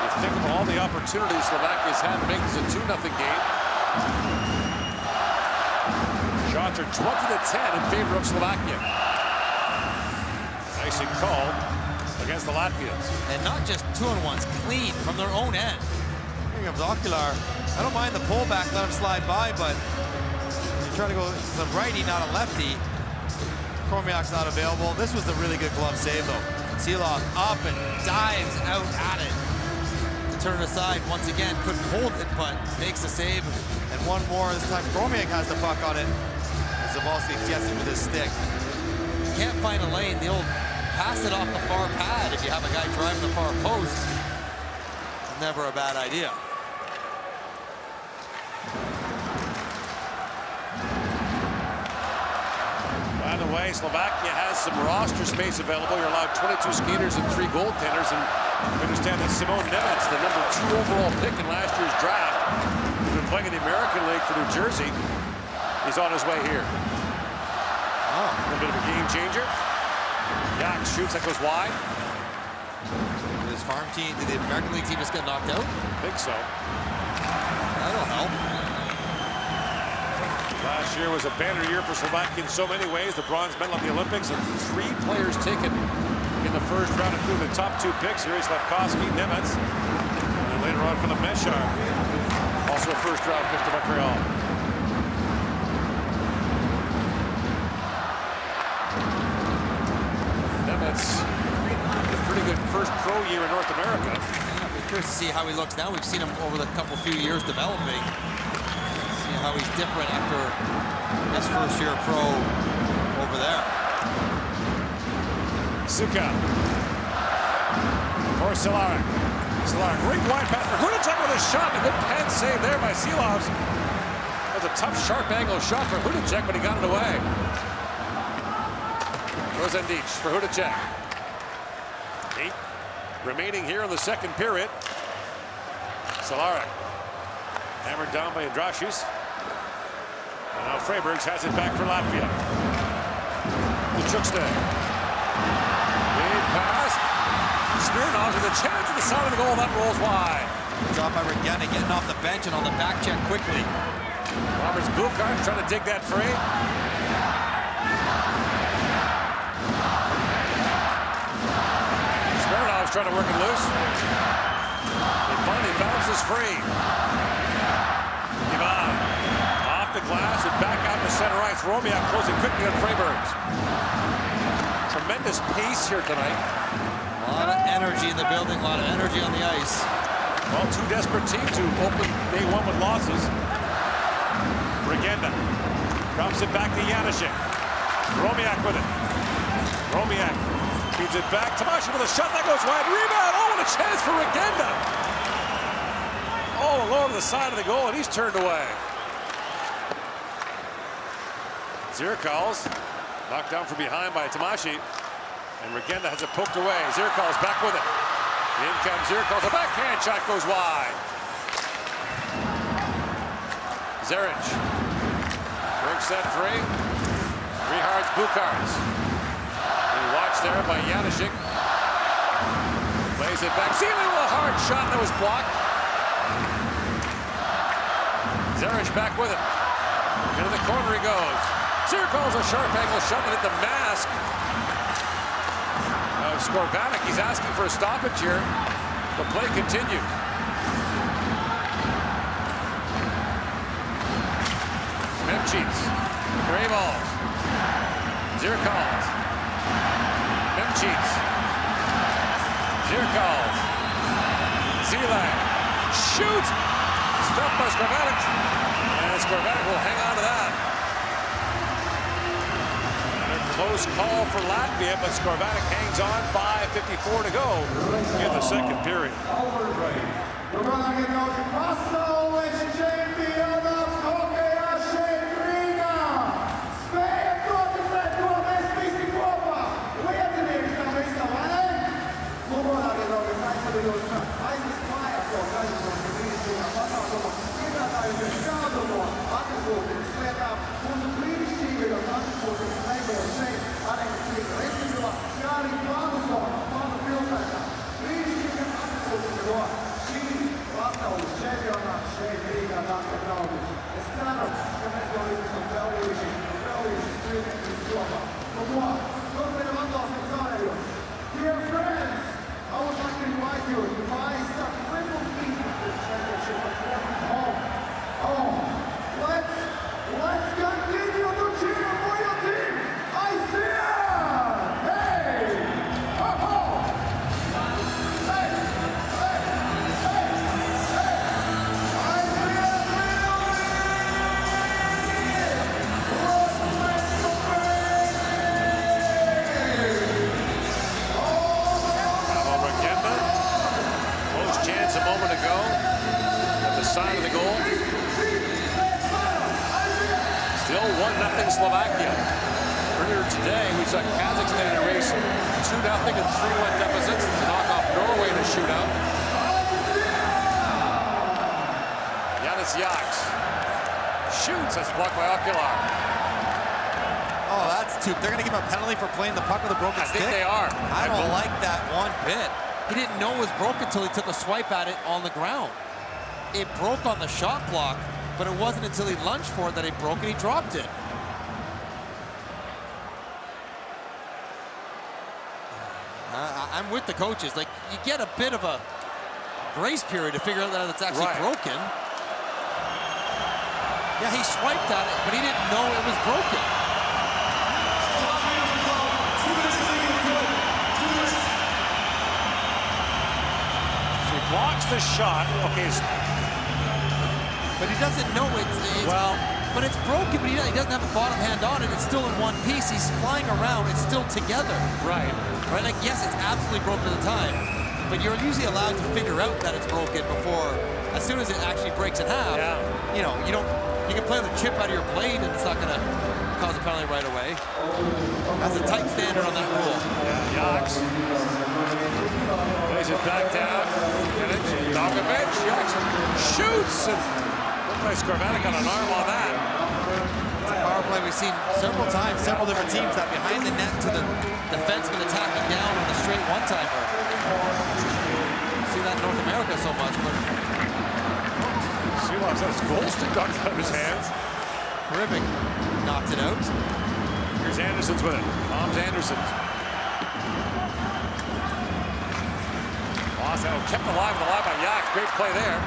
You think of all the opportunities Slovakia's had to make this a 2-0 game. Shots are 20-10 in favor of Slovakia. Icing called against the Latvians. And not just 2-on-1s, clean from their own end. Here comes Okular. I don't mind the pullback, let him slide by, but you're trying to go, it's a righty, not a lefty. Kormiak's not available. This was a really good glove save, though. Silov up and dives out at it. To turn it aside once again, couldn't hold it, but makes the save. And one more, this time Kormiak has the puck on it. And Zabalski gets it with his stick. You can't find a lane. The old pass it off the far pad if you have a guy driving the far post. Never a bad idea. By the way, Slovakia has some roster space available. You're allowed 22 skaters and 3 goaltenders. And we understand that Simon Nemec, the #2 overall pick in last year's draft, who's been playing in the American League for New Jersey, he's on his way here. Oh. A little bit of a game changer. Yak shoots, that goes wide. Did his farm team, did the American League team just get knocked out? I think so. I don't know. Last year was a banner year for Slovakia in so many ways. The bronze medal at the Olympics and 3 players taken in the first round, including the top 2 picks. Here is Slavkovsky, Nemec, and then later on for the Meshar. Also a first round pick to Montreal. Nemec, a pretty good first pro year in North America. Yeah, we're curious to see how he looks now. We've seen him over the few years developing. How he's different after his first year pro over there. Suka. For Solarek. Solarek, great wide pass for Hudacek with a shot. A good pad save there by Silovs. That was a tough, sharp angle shot for Hudacek, but he got it away. Rosendic for Hudacek. 8 remaining here in the second period. Solarek. Hammered down by Andrashis. And now Freibergs has it back for Latvia. Chukste. Big pass. Smirnov with a chance at the side of the goal. That rolls wide. Good job by Regina getting off the bench and on the back check quickly. Roberts Bukart trying to dig that free. Smirnov's trying to work it loose. It finally bounces free. Ivan off the glass and back out to center ice. Romiak closing quickly on Freibergs. Tremendous pace here tonight. A lot of energy in the building, a lot of energy on the ice. Well, two desperate teams who opened day one with losses. Regenda drops it back to Janishek. Romiak with it. Romiak feeds it back. Tomashi with a shot that goes wide. Rebound. Oh, and a chance for Regenda. All alone to the side of the goal, and he's turned away. Zirkals knocked down from behind by Tomashi, and Regenda has it poked away. Zirkals back with it. In comes Zirkals. A backhand shot goes wide. Zeric breaks that free. Rehards Bukarts. And watched there by Janishek. Plays it back. Sealy with a hard shot that was blocked. Zeric back with it. Into the corner he goes. Zirkals a sharp angle shot and hit the mask of Skorvanik. He's asking for a stoppage here. The play continues. Memchits. Gray balls. Zirkals. Memchits. Zirkals. Zilak. Shoots. Stopped by Skorvanik. And Skorvanik will hang on to that. Close call for Latvia, but Skorvanik hangs on. 5:54 to go in the second period. Dear friends, I would like to invite you to buy some triple pieces of championship home. Let's continue to cheer for your team. I see it. Hey, hey, I see Chance a moment ago at the side of the goal. Still 1-0 Slovakia. Earlier today, we saw Kazakhstan in a race 2-0 and 3-1 deficits to knock off Norway in a shootout. Yanis Yaks shoots. That's blocked by Okular. Oh, that's too. They're going to give him a penalty for playing the puck with a broken stick? I think they are. I don't like that one bit. He didn't know it was broken until he took a swipe at it on the ground. It broke on the shot clock, but it wasn't until he lunged for it that it broke and he dropped it. I'm with the coaches. Like, you get a bit of a grace period to figure out that it's actually broken. Yeah, he swiped at it, but he didn't know it was broken. Blocks the shot. Okay. But he doesn't know it's well. But it's broken, but he doesn't have a bottom hand on it. It's still in one piece. He's flying around. It's still together. Right. Right? Like, yes, it's absolutely broken at the time. But you're usually allowed to figure out that it's broken before, as soon as it actually breaks in half. Yeah. You know, you can play with a chip out of your blade and it's not going to cause a penalty right away. That's a tight standard on that rule. Yeah, Yaks. Plays it back down. Dogovic. Yaks shoots. And looked like Skorvanik got an arm on that. It's a power play we've seen several times, several different teams that behind the net one-timer. See that in North America so much, but Silovs has goal stick knocked out of his hands. Rivik knocked it out. Here's Anderson's with it. Tom's Anderson's. Lost that. Kept alive by Yak. Great play there.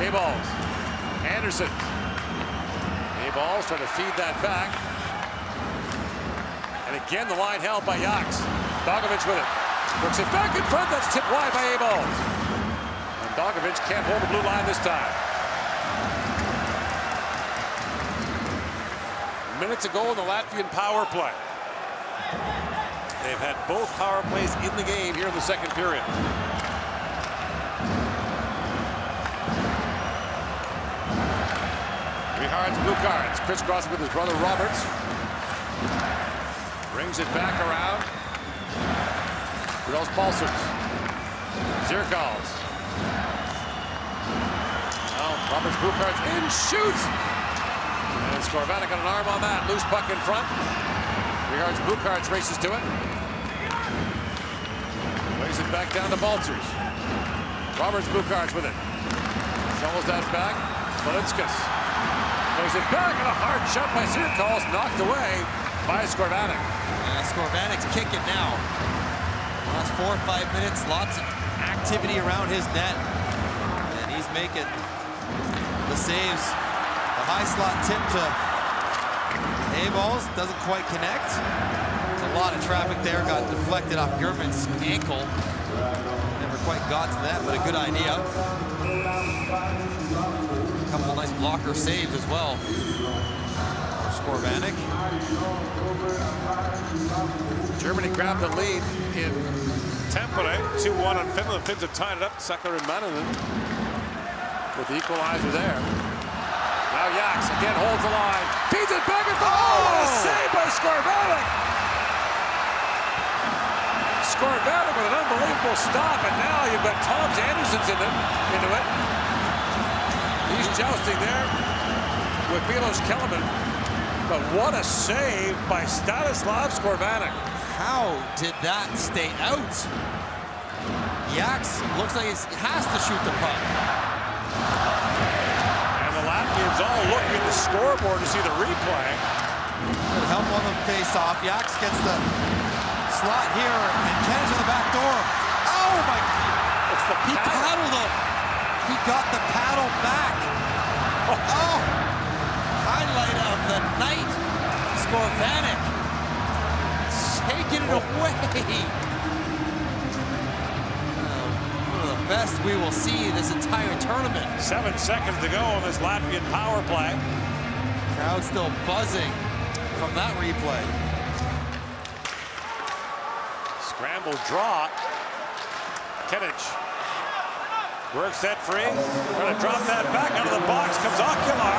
A-balls. Anderson. A-balls trying to feed that back. And again, the line held by Yaks. Dogovic with it. Works it back in front. That's tipped wide by A-balls. And Dogovic can't hold the blue line this time. Minutes ago in the Latvian power play. They've had both power plays in the game here in the second period. Rihards, blue cards. Crisscrossing with his brother Roberts. Brings it back around. Rudolph Balsers. Zirkals. Now Roberts, blue cards in, shoots! And Skorvanek got an arm on that. Loose puck in front. Rihards, blue cards races to it. Lays it back down to Balsers. Roberts, blue cards with it. Shovels that back. Valinskas. Lays it back and a hard shot by Zirkals, knocked away by Skorvanek. Skorvanek's kicking now. Last 4 or 5 minutes, lots of activity around his net. And he's making the saves. The high slot tip to A-balls, doesn't quite connect. There's a lot of traffic there, got deflected off German's ankle. Never quite got to that, but a good idea. A couple of nice blocker saves as well. Skorvanek. Germany grabbed the lead in Tampere, 2-1 on Finland. The Finns have tied it up. Sackler and Manninen with the equalizer there. Now Yaks again holds the line. Feeds it back and forth. Oh, what a save by Skorvanek! Skorvanek with an unbelievable stop, and now you've got Tom's Anderson's into it. He's jousting there with Milos Kellerman. But what a save by Stanislav Skorvanek. How did that stay out? Yaks looks like he has to shoot the puck. And the Latvians all looking at the scoreboard to see the replay. Good help on the face-off. Yaks gets the slot here, and Ken's in the back door. Oh my! It's the He paddled him. He got the paddle back. Oh! Highlight of the night. Skorvanek taking it away. One of the best we will see this entire tournament. 7 seconds to go on this Latvian power play. Crowd still buzzing from that replay. Scramble draw. Kenic works that free. Trying to drop that back out of the box. Comes Okular.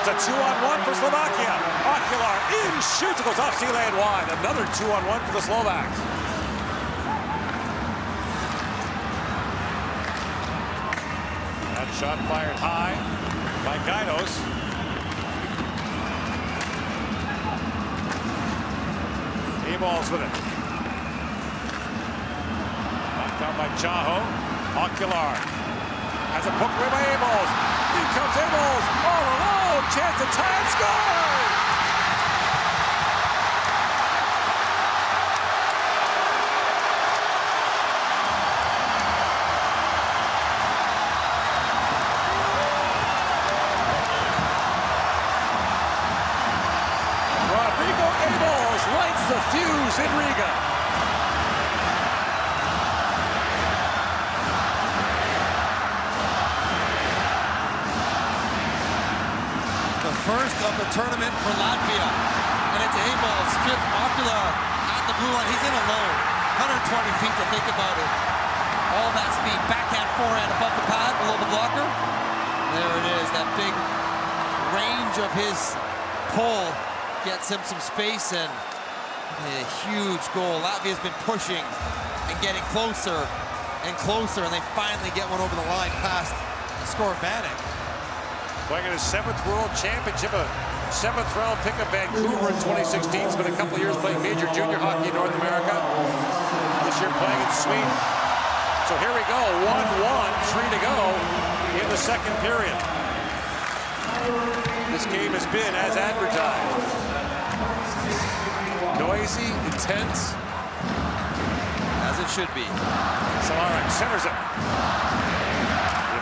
It's a 2-on-1 for Slovakia. Okular in, shoots, it goes off sea lane wide. Another 2-on-1 for the Slovaks. That shot fired high by Gaidos. A-balls with it. Knocked down by Chaho. Okular has a poke away by A-balls. In comes A-balls all alone. Chance to tie and score! Rodrigo A-balls lights the fuse in Riga. First of the tournament for Latvia, and it's A-balls, fifth Okular at the blue line. He's in alone, 120 feet to think about it. All that speed, backhand, forehand, above the pad, below the blocker. There it is, that big range of his pull gets him some space, and a huge goal. Latvia's been pushing and getting closer and closer, and they finally get one over the line past Skorvanek. Playing in his 7th World Championship, a 7th round pick of Vancouver in 2016. It's been a couple of years playing major junior hockey in North America. This here playing in Sweden. So here we go, 1-1, 3 to go in the second period. This game has been as advertised. Noisy, intense. As it should be. Solaric centers it.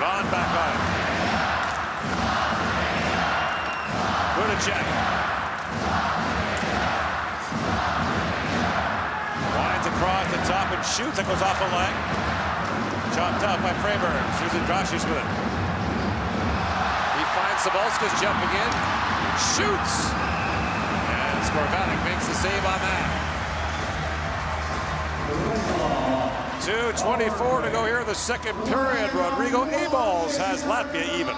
Ivan back on it. Budacek. Winds across the top and shoots. It goes off a leg. Chopped up by Freyberg. Susan Drashi's with it. He finds Sabalska's jumping in. Shoots. And Skorvanik makes the save on that. 2:24 to go here in the second period. Rodrigo Eballs has Latvia even.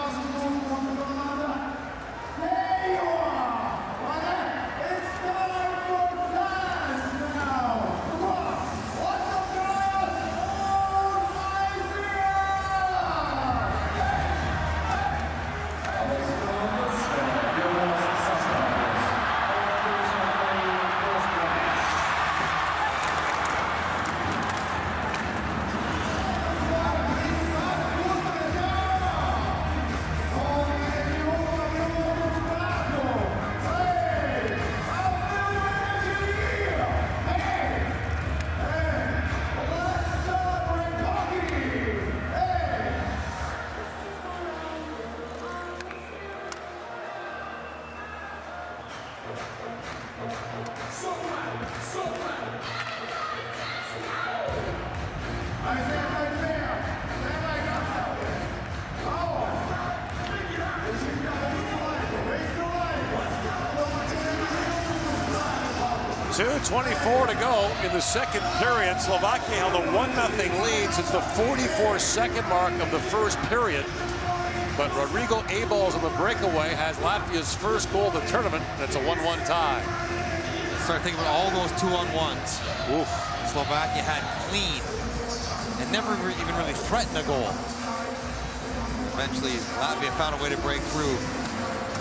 .24 to go in the second period. Slovakia held a 1-0 lead since the 44-second mark of the first period. But Rodrigo Eballs on the breakaway has Latvia's first goal of the tournament. That's a 1-1 tie. Start thinking about all those 2-on-1s. Oof. Slovakia had clean and never even really threatened a goal. Eventually, Latvia found a way to break through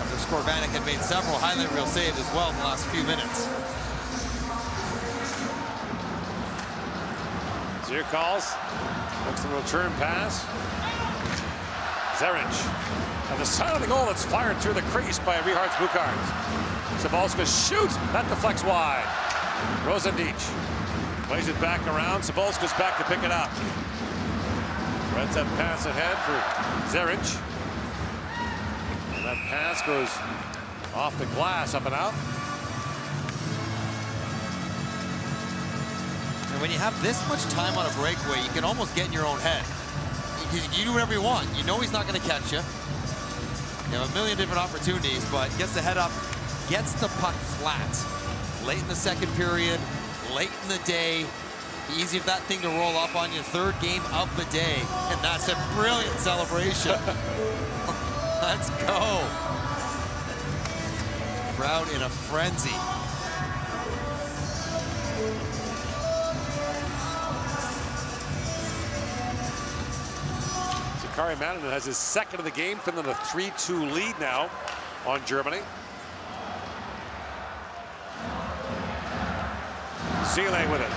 after Skorvanik had made several highlight reel saves as well in the last few minutes. Zier calls, looks to the return pass. Zeric, on the side of the goal that's fired through the crease by Richards Bukarts. Sabalska shoots, that deflects wide. Rosendic plays it back around, Sabalska's back to pick it up. Reds that pass ahead for Zeric. And that pass goes off the glass, up and out. And when you have this much time on a breakaway, you can almost get in your own head. You do whatever you want. You know he's not going to catch you. You have a million different opportunities, but gets the head up, gets the puck flat. Late in the second period, late in the day. Easy for that thing to roll up on your third game of the day. And that's a brilliant celebration. Let's go. Crowd in a frenzy. Kari Manninen has his second of the game. Finland a 3-2 lead now on Germany. Zile with it.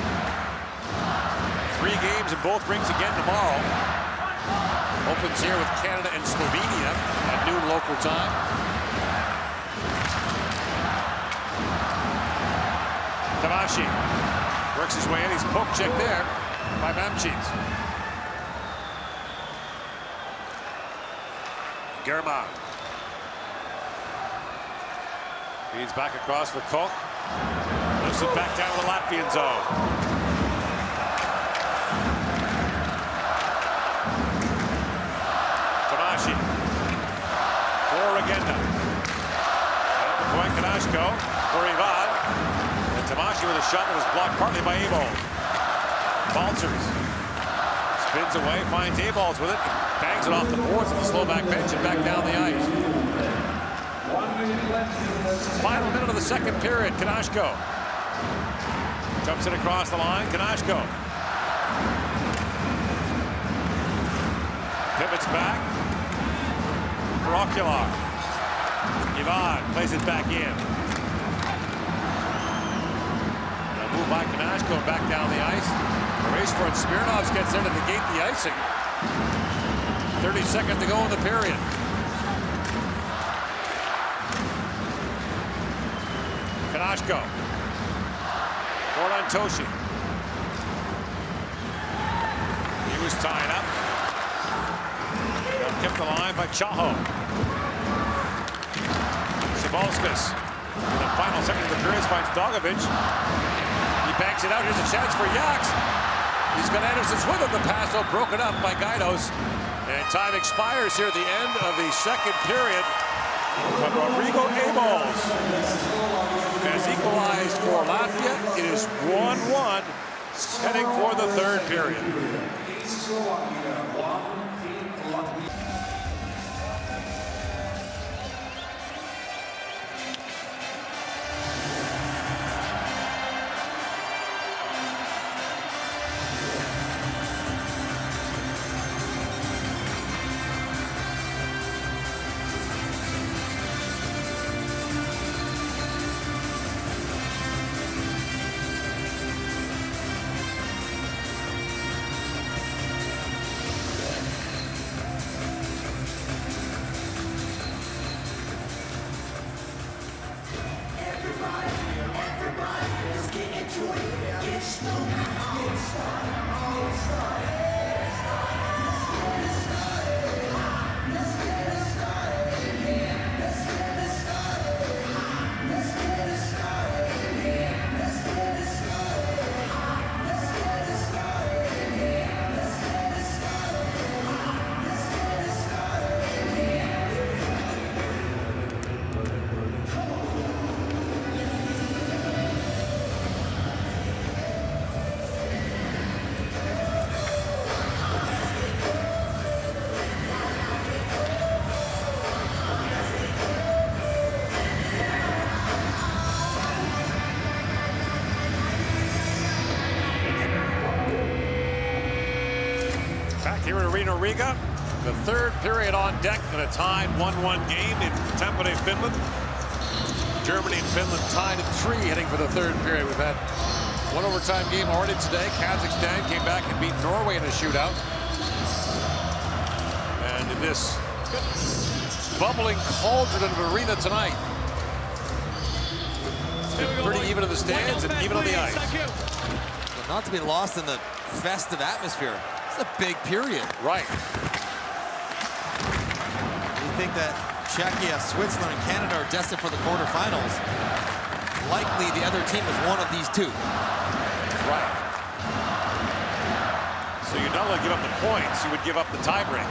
3 games in both rings again tomorrow. Opens here with Canada and Slovenia at noon local time. Tavashi works his way in. He's poke checked there by Mamchits. Germa. Feeds back across for Koch. Lifts it back down to the Latvian zone. Tamashi. For Regenda. At the point, Kanashko for Ivan. And Tamashi with a shot that was blocked partly by Eballs. Balcers. Spins away, finds Eballs with it. Bangs it off the boards of the Slovak bench and back down the ice. Final minute of the second period. Kanashko jumps it across the line. Kanashko pivots back for Okular. Ivan plays it back in. by Kanashko and back down the ice. The race for it. Smirnovs gets there to negate the icing. 30 seconds to go in the period. Kanashko. Ford on Toshi. He was tied up. Kept the line by Chaho. Sabalskas. In the final second of the period finds Dogovic. He banks it out. Here's a chance for Yaks. He's got Anderson's with him. The pass, though, broken up by Gaidos. And time expires here at the end of the second period. But Rodrigo Abols has equalized for Latvia. It is 1-1, heading for the third period. Here at Riga, the third period on deck in a tied 1-1 game in Tampere, Finland. Germany and Finland tied at 3 heading for the third period. We've had one overtime game already today. Kazakhstan came back and beat Norway in a shootout. And in this bubbling cauldron of arena tonight, it's been pretty even in the stands and even on the ice. But not to be lost in the festive atmosphere. A big period. Right. You think that Czechia, Switzerland, and Canada are destined for the quarterfinals. Likely the other team is one of these two. Right. So you not only give up the points, you would give up the tiebreak.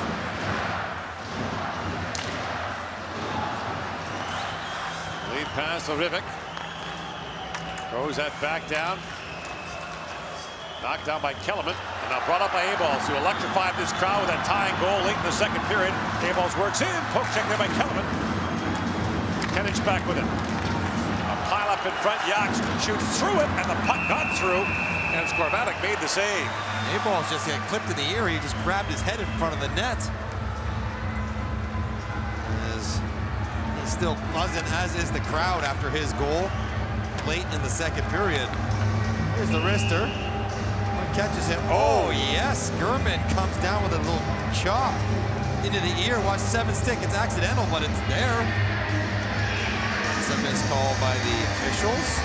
Lead pass to Rivik. Throws that back down. Knocked down by Kellerman, and now brought up by Abols, who electrified this crowd with that tying goal late in the second period. Abols works in, poke check there by Kellerman. Kenich back with it. A pile up in front, Yaks shoots through it, and the puck got through, and Skorbatic made the save. Abols just got clipped in the ear. He just grabbed his head in front of the net. As he's still buzzing, as is the crowd after his goal late in the second period. Here's the wrister. Catches him. Oh, yes. German comes down with a little chop into the ear. Watch 7 stick. It's accidental, but it's there. It's a missed call by the officials.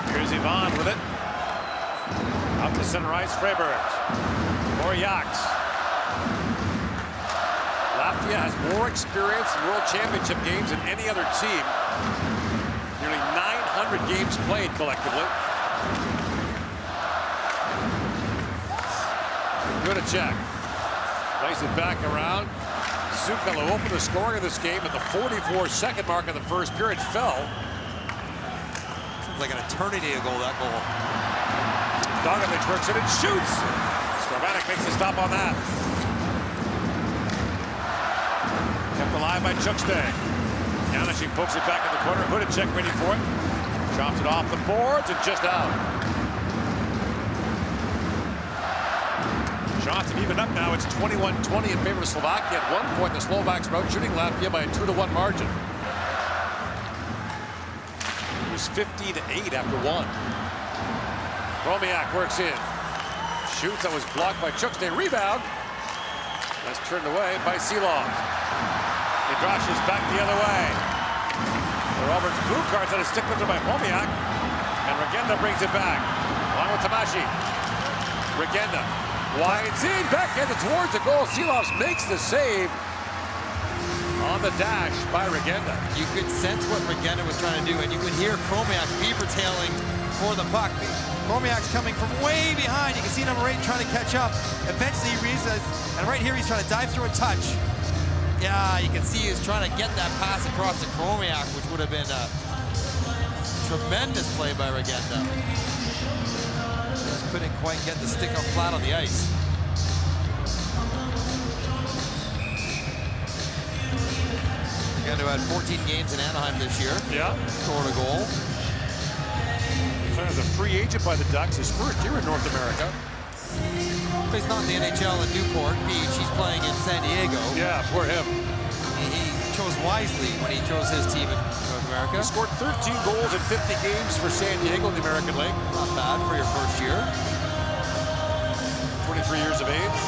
Here's Ivan with it. Up to center ice, Freiberg. Or Yaks. Latvia has more experience in World Championship games than any other team. Nearly 900 games played collectively. Good a check. Plays it back around. Sukalo opened the scoring of this game at the 44-second mark of the first period. Fell. Seems like an eternity ago, that goal. Dogovic works it and shoots. Skorbatic makes a stop on that. Kept alive by Chukstay. Yanishik pokes it back in the corner. Hudacek ready for it. Chops it off the boards and just out. Shots have evened up now. It's 21-20 in favor of Slovakia. At one point, the Slovaks were out shooting Latvia by a 2-1 margin. was 15-8 after one. Chromiak works in. Shoots, that was blocked by Chukste. Rebound. That's turned away by Silov. Indrashi's back the other way. The Roberts blue cards that is stick lifted by Chromiak. And Regenda brings it back. Along with Tamashi. Regenda winds in, backhanded towards the goal. Silov makes the save on the dash by Regenda. You could sense what Regenda was trying to do, and you could hear Chromiak beaver tailing for the puck. Chromiak's coming from way behind. You can see number 8 trying to catch up. Eventually he reads it, and right here he's trying to dive through a touch. Yeah, you can see he's trying to get that pass across to Chromiak, which would have been a tremendous play by Regenda. Just couldn't quite get the stick up flat on the ice. Regenda had 14 games in Anaheim this year. Yeah. Scored a goal. As a free agent by the Ducks, his first year in North America. He's not in the NHL in Newport Beach. He's playing in San Diego. Yeah, poor him. He chose wisely when he chose his team in North America. He scored 13 goals in 50 games for San Diego in the American League. Not bad for your first year. 23 years of age.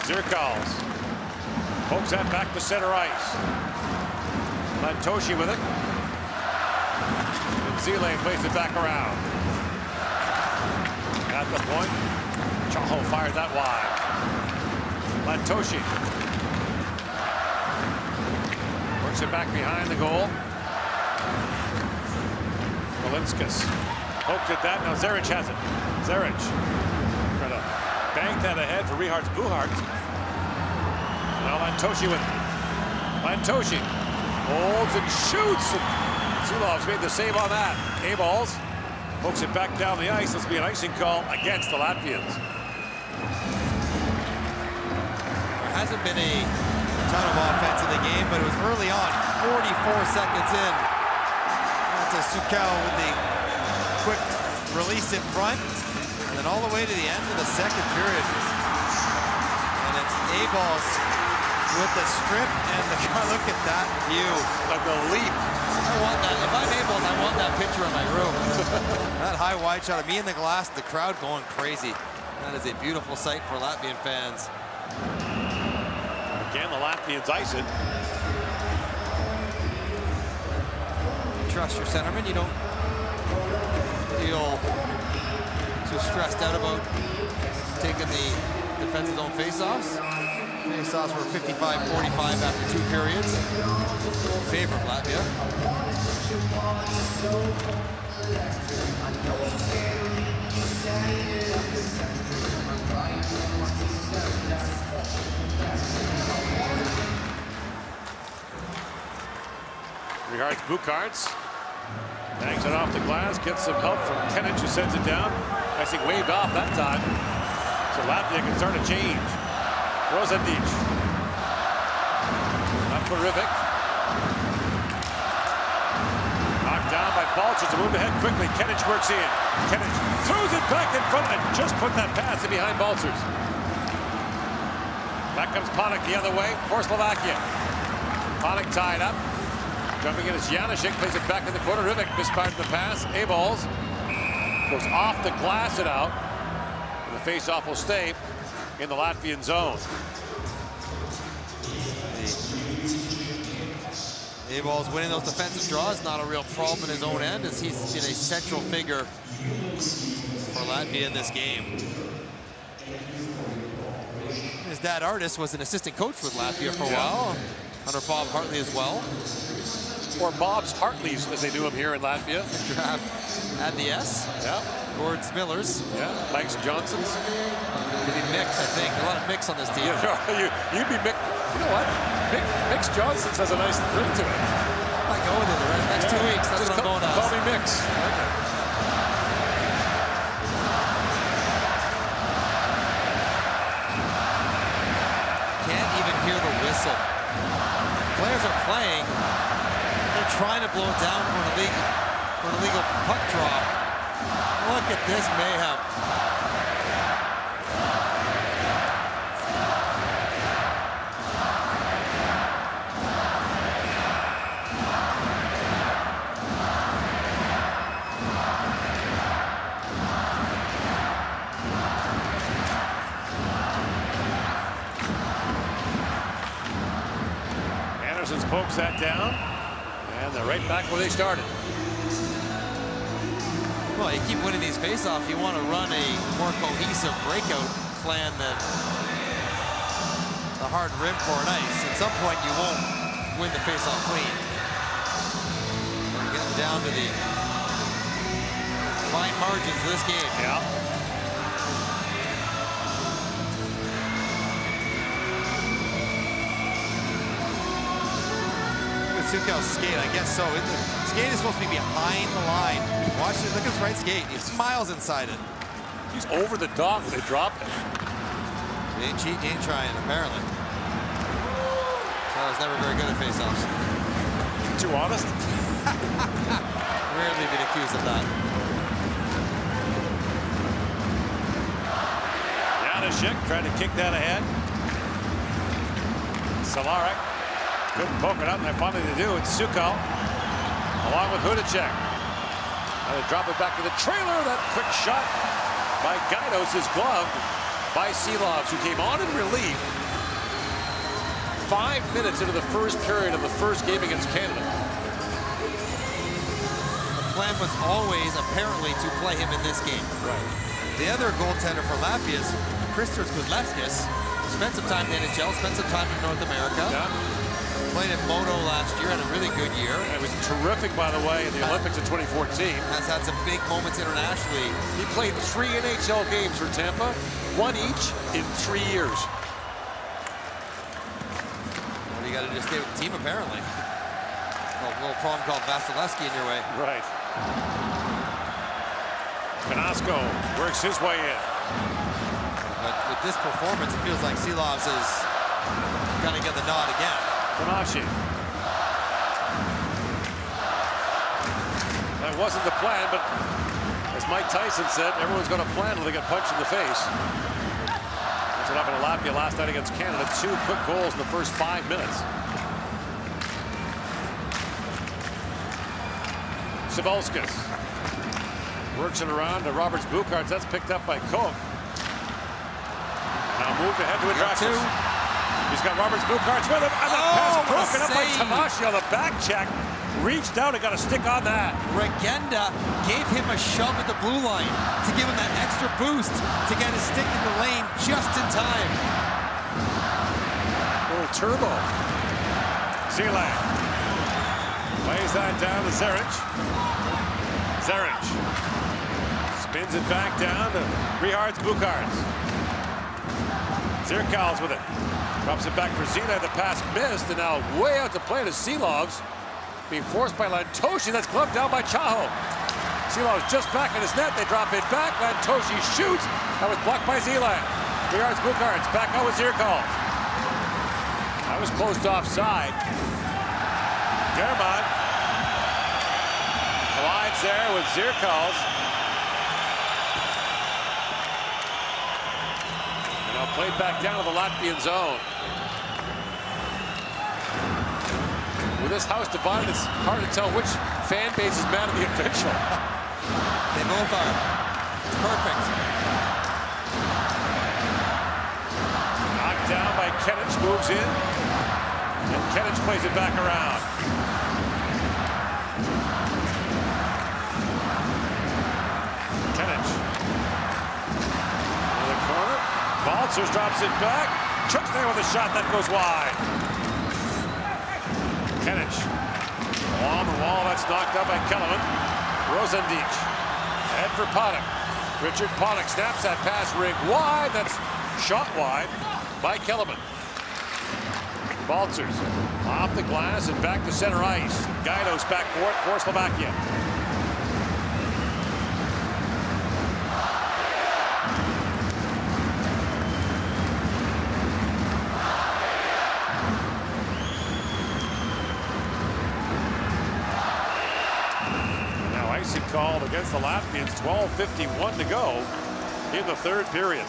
Zirkals pokes that back to center ice. Lantoshi with it. And Zile plays it back around. At the point, Chaho fired that wide. Lantoshi works it back behind the goal. Valinskas poked at that. Now Zaric has it. Zaric trying to bank that ahead for Rihards Buhart. Now Lantoshi with it. Lantoshi holds and shoots. And Zulov's made the save on that. A-balls pokes it back down the ice. This will be an icing call against the Latvians. There hasn't been a ton of offense in the game, but it was early on, 44 seconds in. That's Sukau with the quick release in front, and then all the way to the end of the second period. And it's A-balls with the strip and the look at that view. Like a leap. I want that. If I'm able, I want that picture in my room. That high wide shot of me in the glass, the crowd going crazy. That is a beautiful sight for Latvian fans. Again, the Latvians ice it. Trust your centerman. You don't feel too stressed out about taking the defense's own face-offs. Face-offs were 55-45 after 2 periods. Favor of Latvia. Rihards Bukarts bangs it off the glass, gets some help from Kenich, who sends it down. I think waved off that time. So Latvia can start a change. Rosadic. Up for Rivik. Knocked down by Balchers to move ahead quickly. Kenich works in. Kenich throws it back in front and just put that pass in behind Balchers. Back comes Panik the other way for Slovakia. Panik tied up. Jumping in is Janishik, plays it back in the corner. Rivik misfired the pass. A-balls goes off the glass and out. And the face-off will stay in the Latvian zone. A-ball's winning those defensive draws, not a real problem in his own end, as he's been a central figure for Latvia in this game. His dad, Artis, was an assistant coach with Latvia for a while, under Bob Hartley as well. Or Bob's Hartleys, as they do him here in Latvia. Add the S. Yeah. Gord's Millers. Yeah. Mike's Johnsons. Maybe Mix, I think. A lot of Mix on this team. You'd be Mick. You know what? Mix Johnsons has a nice ring to it. I might go with it the next 2 weeks. That's what I'm going on. Call me Mix. Okay. Can't even hear the whistle. Players are playing. They're trying to blow it down for an illegal puck drop. Look at this mayhem. Cousins pokes that down, and they're right back where they started. Well, you keep winning these faceoffs, you want to run a more cohesive breakout plan than the hard rim for an ice. At some point, you won't win the faceoff clean. We're getting down to the fine margins of this game. Yeah. Sukel's skate, I guess so. Skate is supposed to be behind the line. Watch it, look at his right skate. He's miles inside it. He's over the dog when they drop it. He ain't cheating, he ain't trying, apparently. So I was never very good at face-offs. Too honest? Rarely been accused of that. Janishik trying to kick that ahead. Salarek couldn't poke it out, and finally they do. It's Sukal along with Hudacek. Now they drop it back to the trailer. That quick shot by Gaidos is gloved by Seelovs, who came on in relief 5 minutes into the first period of the first game against Canada. The plan was always apparently to play him in this game. Right. The other goaltender for Latvia is Kristus Gudlevskis. Spent some time in the NHL, spent some time in North America. Yeah. Played at Modo last year, had a really good year. And it was terrific, by the way, in the Olympics in 2014. Has had some big moments internationally. He played 3 NHL games for Tampa, 1 each in 3 years. Well, you got to just stay with the team, apparently. Well, a little problem called Vasilevsky in your way. Right. Kanasco works his way in. But with this performance, it feels like Seelovs is going to get the nod again. Tamashi. That wasn't the plan, but as Mike Tyson said, everyone's going to plan until they get punched in the face. That's what happened to Latvia last night against Canada. 2 quick goals in the first 5 minutes. Savalskis works it around to Roberts Bukarts. That's picked up by Koch. Now moved ahead to Adraxis. He's got Roberts Bukarts with him, and the pass broken up by Tamashi on the back check. Reached out and got a stick on that. Regenda gave him a shove at the blue line to give him that extra boost to get his stick in the lane just in time. A little turbo. Zeland lays that down to Zaric. Zaric spins it back down to Richards Bukarts. Zirkal's with it. Drops it back for Zila. The pass missed, and now way out to play to Seelovs. Being forced by Lantoshi. That's gloved down by Chaho. Seelovs just back in his net. They drop it back. Lantoshi shoots. That was blocked by Zeland. Richards Bukarts back out with Zirkal. That was closed offside. German collides there with Zirkals. Played back down to the Latvian zone. With this house divided, it's hard to tell which fan base is mad at the official. They both are. It's perfect. Knocked down by Kenich, moves in. And Kenich plays it back around. Kenich. In the corner. Baltzers drops it back. Chucks there with a shot that goes wide. Kenich on the wall. That's knocked out by Kellerman. Rosendic head for Paddock. Richard Paddock snaps that pass rig wide. That's shot wide by Kellerman. Baltzers off the glass and back to center ice. Gaidos back for it for Slovakia. Called against the Latvians. 12:51 to go in the third period.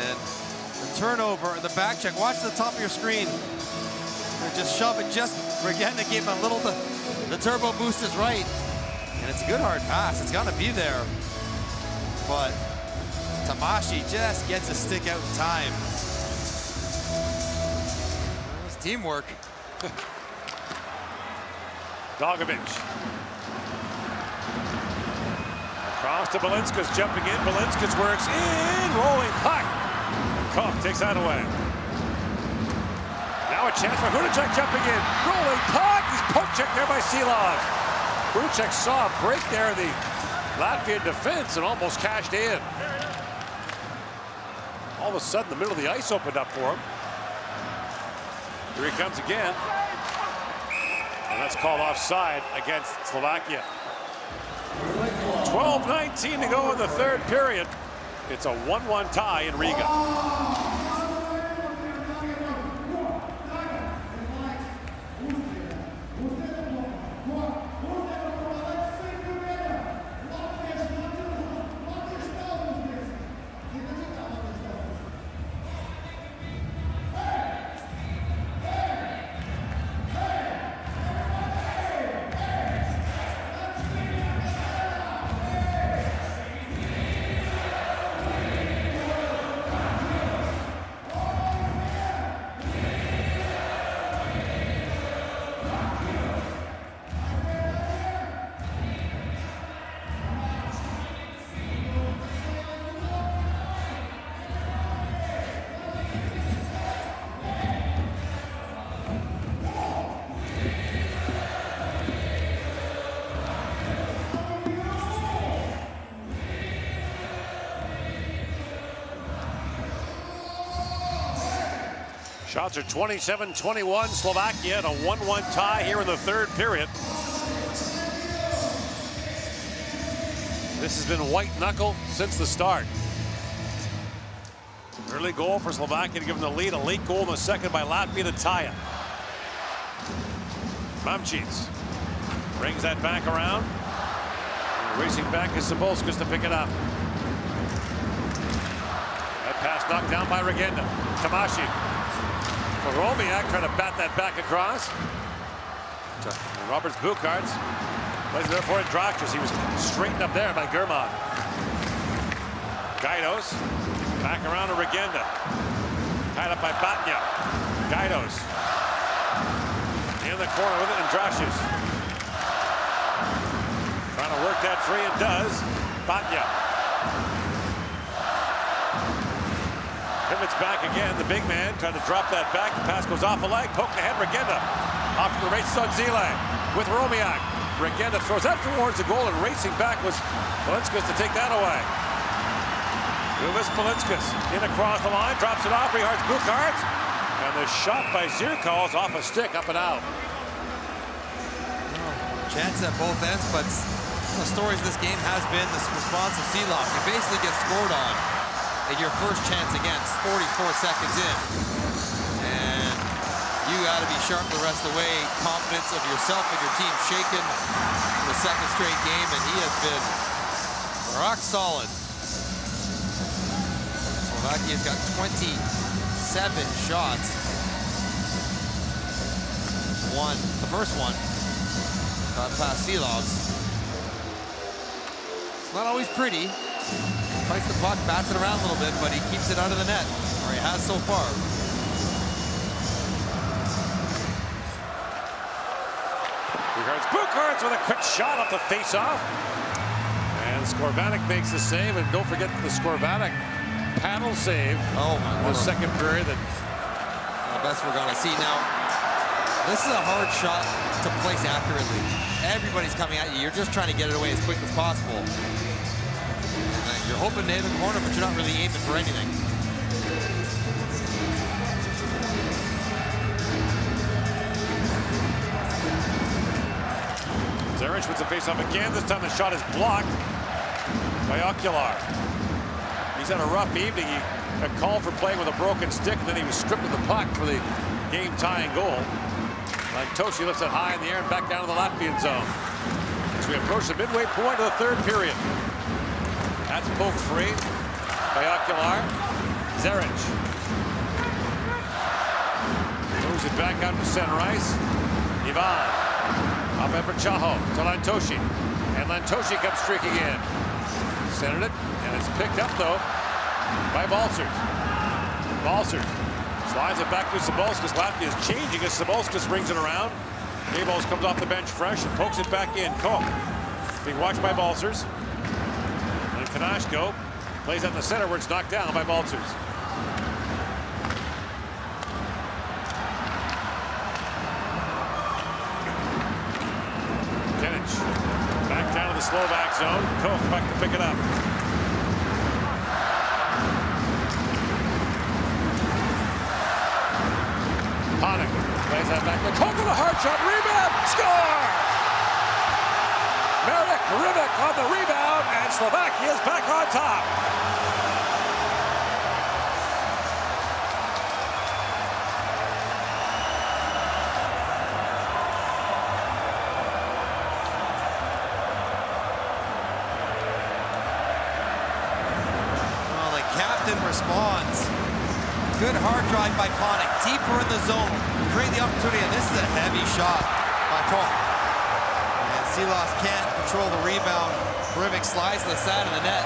And the turnover, the back check. Watch the top of your screen. They're just shove it. Just Regenda gave him a little. The turbo boost is right, and it's a good hard pass. It's gonna be there, but Tamashi just gets a stick out in time. teamwork. Dogovic. Across to Belinskas, jumping in. Belinskas works in, rolling puck. Koch takes that away. Now a chance for Hudacek jumping in. Rolling puck. He's poke checked there by Silov. Hudacek saw a break there in the Latvian defense and almost cashed in. All of a sudden, the middle of the ice opened up for him. Here he comes again. And that's called offside against Slovakia. 12:19 to go in the third period. It's a 1-1 tie in Riga. Shots are 27-21. Slovakia in a 1-1 tie here in the third period. This has been white knuckle since the start. Early goal for Slovakia to give them the lead. A late goal in the second by Latvia to tie it. Mamcic brings that back around. Racing back is Sabolskas to pick it up. That pass knocked down by Regenda. Tamashi. Romiak trying to bat that back across. And Roberts Bukarts plays there for it. Draxus. He was straightened up there by Germán. Gaidos back around to Regenda. Tied up by Batnya. Gaidos in the corner with it, and Draxus trying to work that free, and does. Batnya pivots back again. The big man trying to drop that back. The pass goes off a leg. Poke ahead. Regenda off to the races on Zile with Romiak. Regenda throws that towards the goal, and racing back was Belinskas to take that away. Uvis Belinskas in across the line, drops it off. Rehards Bukarts, and the shot by Zirkal is off a stick, up and out. Chance at both ends, but the stories of this game has been the response of Silov. You basically get scored on at your first chance against 44 seconds in, and you got to be sharp the rest of the way. Confidence of yourself and your team shaken for the second straight game, and he has been rock solid. Slovakia's got 27 shots. The first one got past Silovs. It's not always pretty. Fights the puck, bats it around a little bit, but he keeps it out of the net, or he has so far. Bukarts with a quick shot off the face-off. And Skorvanek makes the save, and don't forget the Skorvanek paddle save. Oh my in the second period. The best we're gonna see now. This is a hard shot to place accurately. Everybody's coming at you. You're just trying to get it away as quick as possible. You're hoping to hit the corner, but you're not really aiming for anything. Zaric wins the face-off again. This time the shot is blocked by Ocular. He's had a rough evening. He got called for playing with a broken stick, and then he was stripped of the puck for the game-tying goal. Lantoshi lifts it high in the air and back down to the Latvian zone. As we approach the midway point of the third period. That's poked free by Ocular. Zaric moves it back out to center ice. Ivan up over Chaho to Lantoshi. And Lantoshi comes streaking in. Centered it, and it's picked up though by Balcers. Balcers Slides it back to Sabalskis. Latvia is changing as Sabalskis brings it around. Gables comes off the bench fresh and pokes it back in. Koch being watched by Balcers. And Kanashko plays out in the center where it's knocked down by Balcers. Back down to the Slovak zone. Koch back to pick it up. Panik plays that back. Koch with a hard shot. Rebound. Score! Marek Rivik on the rebound, and Slovakia is back on top. Responds. Good hard drive by Panik, deeper in the zone, create the opportunity, and this is a heavy shot by Koch. And Silas can't control the rebound. Rivik slides to the side of the net.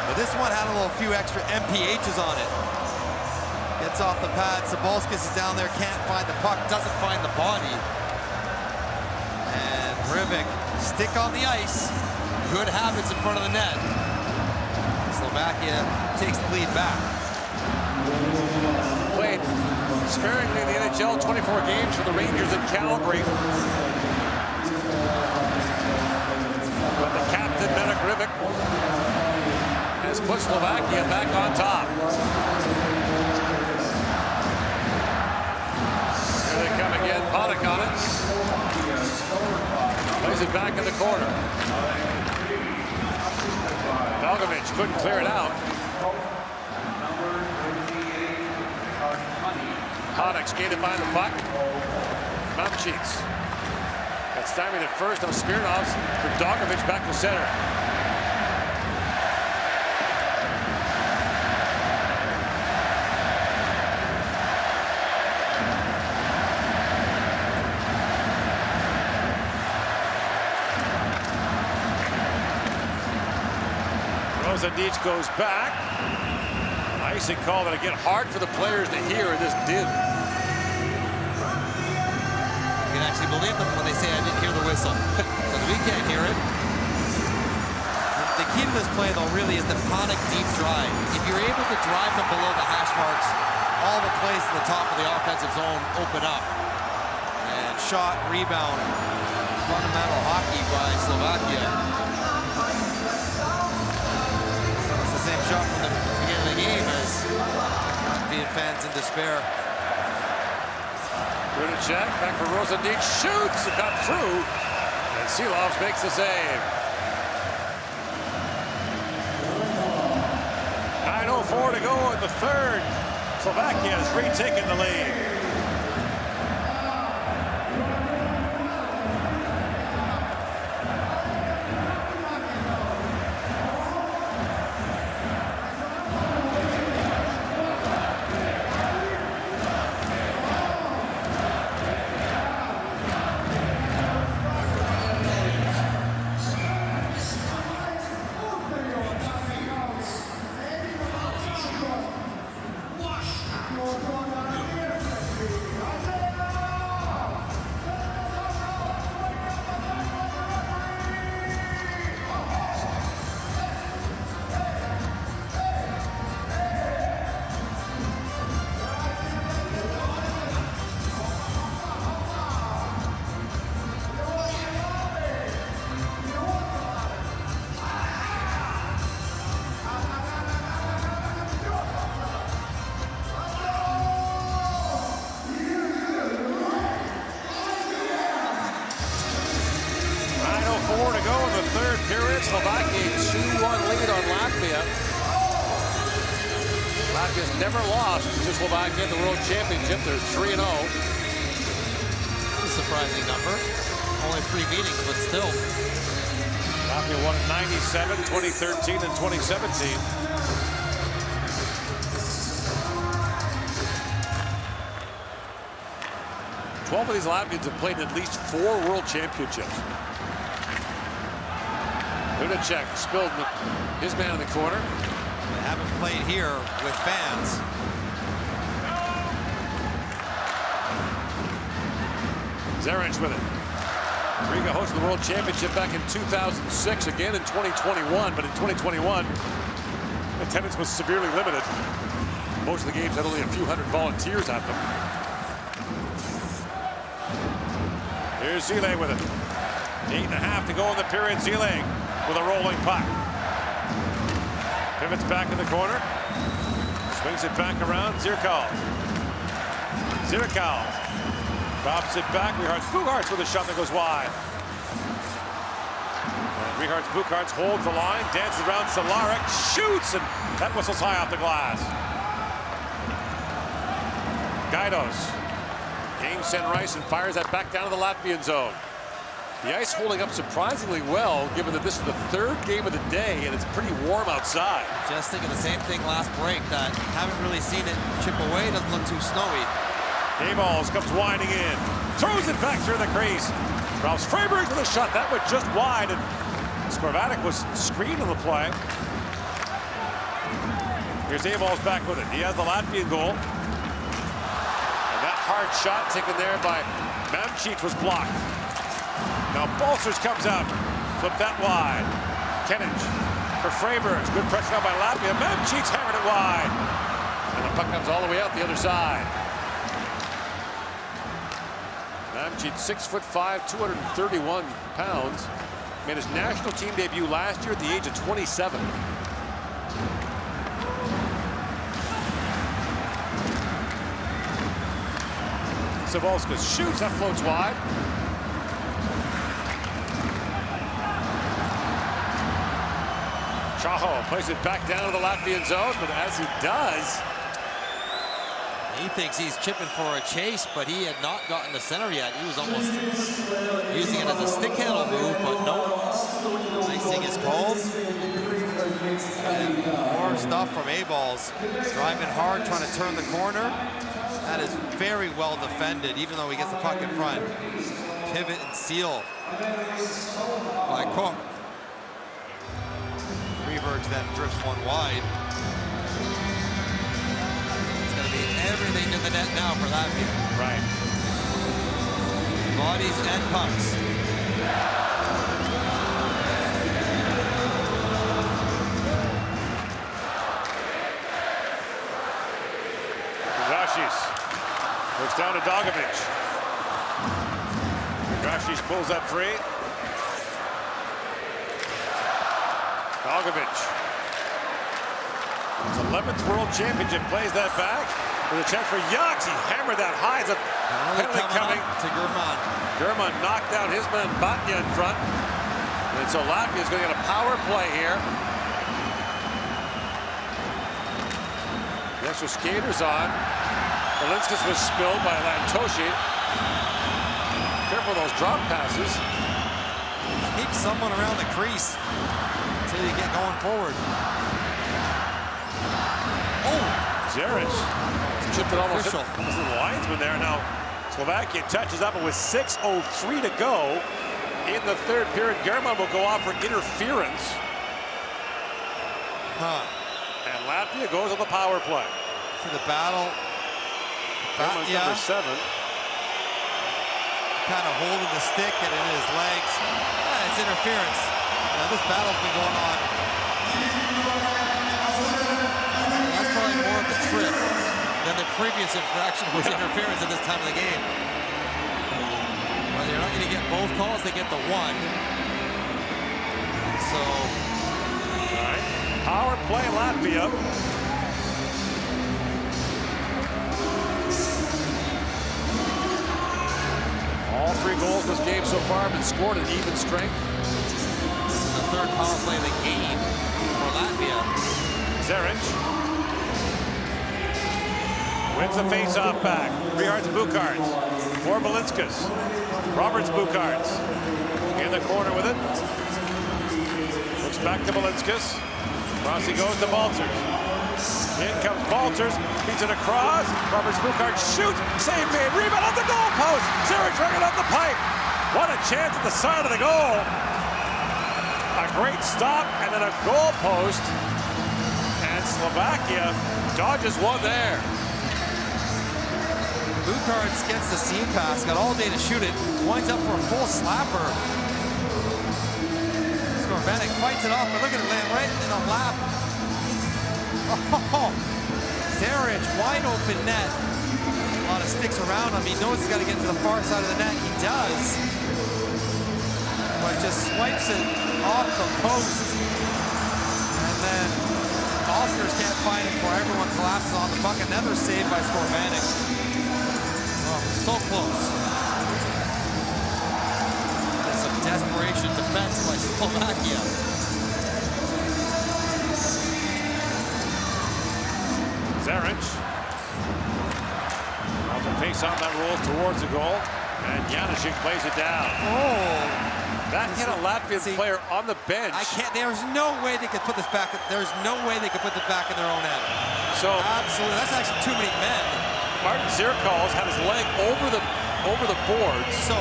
But this one had a few extra MPHs on it. Gets off the pad, Sabalskis is down there, can't find the puck, doesn't find the body. And Rivik, stick on the ice. Good habits in front of the net. Slovakia takes the lead back. Played sparingly in the NHL, 24 games for the Rangers in Calgary. But the captain, Marek Rivik, has put Slovakia back on top. Here they come again, Panik on it. Plays it back in the corner. Dalgovich couldn't clear it out. Panik skated by the puck. Mamchits got stymied at first on Smirnovs. For Dalgovich back to center. Zadic goes back. Icing call that again hard for the players to hear, and this did. You can actually believe them when they say I didn't hear the whistle, because we can't hear it. The key to this play, though, really is the Panik deep drive. If you're able to drive them below the hash marks, all the plays to the top of the offensive zone open up. And shot, rebound, fundamental hockey by Slovakia. Same shot from the beginning of the game as being fans in despair. Runacek back for Rosadic, shoots, it got through, and Silovs makes the save. 9:04 to go in the third. Slovakia has retaken the lead. To go in the third period. Slovakia 2-1 lead on Latvia. Latvia's never lost to Slovakia at the World Championship. They're 3-0. A surprising number. Only 3 meetings, but still. Latvia won in 97, 2013, and 2017. Twelve of these Latvians have played in at least 4 World Championships. Runacek spilled his man in the corner. They haven't played here with fans. Zaric with it. Riga hosted the World Championship back in 2006, again in 2021, but in 2021, attendance was severely limited. Most of the games had only a few hundred volunteers at them. Here's Zile with it. 8.5 to go in the period. Zile with a rolling puck. Pivots back in the corner. Swings it back around. Zirkal. Drops it back. Bucharts with a shot that goes wide. And Bucharts holds the line, dances around Cehlarik, shoots, and that whistles high off the glass. Gaidos gains center ice and fires that back down to the Latvian zone. The ice holding up surprisingly well, given that this is the third game of the day and it's pretty warm outside. Just thinking the same thing last break, that haven't really seen it chip away. Doesn't look too snowy. Balls comes winding in, throws it back through the crease. Ralph Freiberg with a shot that went just wide, and Skorvatic was screened on the play. Here's Balls back with it. He has the Latvian goal. And that hard shot taken there by Mamcic was blocked. Now Balcers comes out, flip that wide. Kenich for Freiberg. Good pressure out by Latvia. Mamcic's hammered it wide. And the puck comes all the way out the other side. Mamcic, 6'5", 231 pounds. Made his national team debut last year at the age of 27. Savolskas shoots, that floats wide. Chaho plays it back down to the Latvian zone, but as he does, he thinks he's chipping for a chase, but he had not gotten the center yet. He was almost using it as a stick handle move, but no. Icing is called. And more stuff from Balls. Driving hard, trying to turn the corner. That is very well defended, even though he gets the puck in front. Pivot and seal by Cook. Freeberg then drifts one wide. It's going to be everything to the net now for Latvia. Right. Bodies and pucks. Grashis looks down to Dogovic. Grashis pulls that free. Dogovic, his 11th World Championship, plays that back with a check for Yachts. He hammered that high. It's a penalty coming to German. German knocked down his man Batya in front. And so Latvia is going to get a power play here. The extra skaters on. Belinskas was spilled by Lantoshi. Careful those drop passes. Keep someone around the crease until you get going forward. Oh! Zaric chipped it almost in the linesman there. Now Slovakia touches up, and with 6:03 to go in the third period, German will go off for interference. And Latvia goes on the power play. See the battle. German's number 7. Kind of holding the stick and in his legs. Yeah, it's interference. Now this battle's been going on. That's probably more of a trip than the previous infraction was interference at this time of the game. But they're not going to get both calls, they get the one. So. All right. Power play Latvia. All 3 goals in this game so far have been scored at even strength. This is the third power play of the game for Latvia. Zaric wins the face-off back. Bucharts for Belinskas. Roberts Bucharts in the corner with it. Looks back to Belinskas. Across he goes to Balcers. In comes Balcers, beats it across. Roberts Bucharts shoots, save made, rebound off the goal post. Zaric bringing up the pipe. What a chance at the side of the goal. A great stop and then a goal post. And Slovakia dodges one there. Bukarts gets the seam pass, got all day to shoot it, winds up for a full slapper. Skorvanek fights it off, but look at it land right in the lap. Oh, Zaric, wide open net. A lot of sticks around him. He knows he's got to get to the far side of the net. He does. But just swipes it off the post. And then Ulsters can't find it before everyone collapses on the puck. Another save by Skorvanek. Oh, so close. There's some desperation defense by Slovakia. Zaric. Now the face on that rolls towards the goal. And Janicic plays it down. Oh. That hit a Latvian player on the bench. There's no way they could put this back. There's no way they could put this back in their own end. So absolutely, that's actually too many men. Martin Zirkals had his leg over the boards. So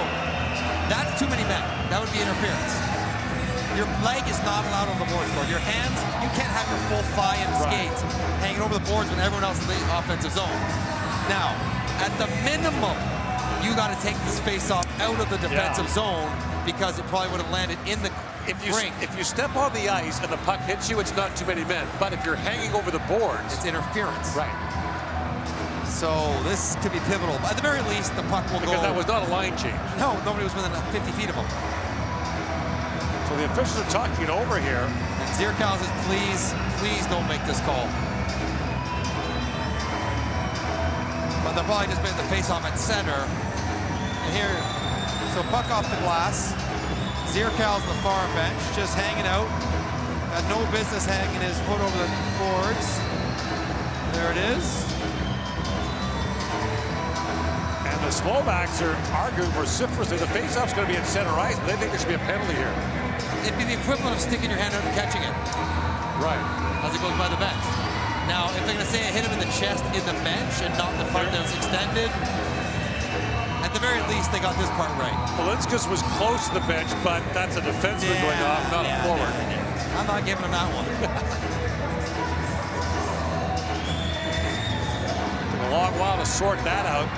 that's too many men. That would be interference. Your leg is not allowed on the boards, though. Your hands, you can't have your full thigh and skates hanging over the boards when everyone else is in the offensive zone. Now, at the minimum, you got to take this face-off out of the defensive zone, because it probably would have landed in the rink. If you step on the ice and the puck hits you, it's not too many men. But if you're hanging over the boards, it's interference. Right. So this could be pivotal. At the very least, the puck will go. Because that was not a line change. No, nobody was within 50 feet of him. So the officials are talking it over here. And Zirkals says, please don't make this call. But they'll probably just been the face-off at center. And here, so puck off the glass. Zirkals on the far bench, just hanging out. Got no business hanging his foot over the boards. There it is. And the Slovaks are arguing vociferously. The face-off's going to be at center ice, but they think there should be a penalty here. It'd be the equivalent of sticking your hand out and catching it. Right. As it goes by the bench. Now, if they're going to say it hit him in the chest in the bench and not the part that was extended, at the very least, they got this part right. Belinskas was close to the bench, but that's a defenseman going off, not a forward. I'm not giving him that one. Took a long while to sort that out.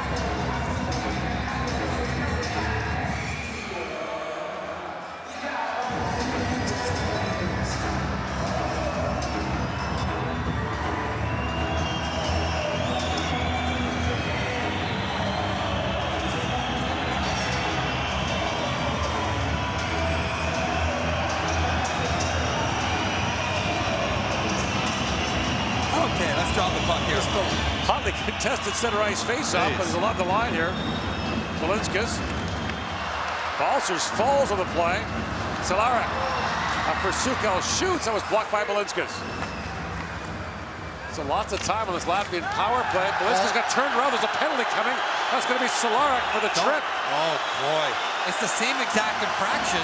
Hotly contested center ice face-off, but there's a lot on the line here. Belinskas. Balcers falls on the play. Cehlarik. For Sukel shoots. That was blocked by Belinskas. So lots of time on this Latvian power play. Belinskas got turned around. There's a penalty coming. That's going to be Cehlarik for the trip. Oh, boy. It's the same exact infraction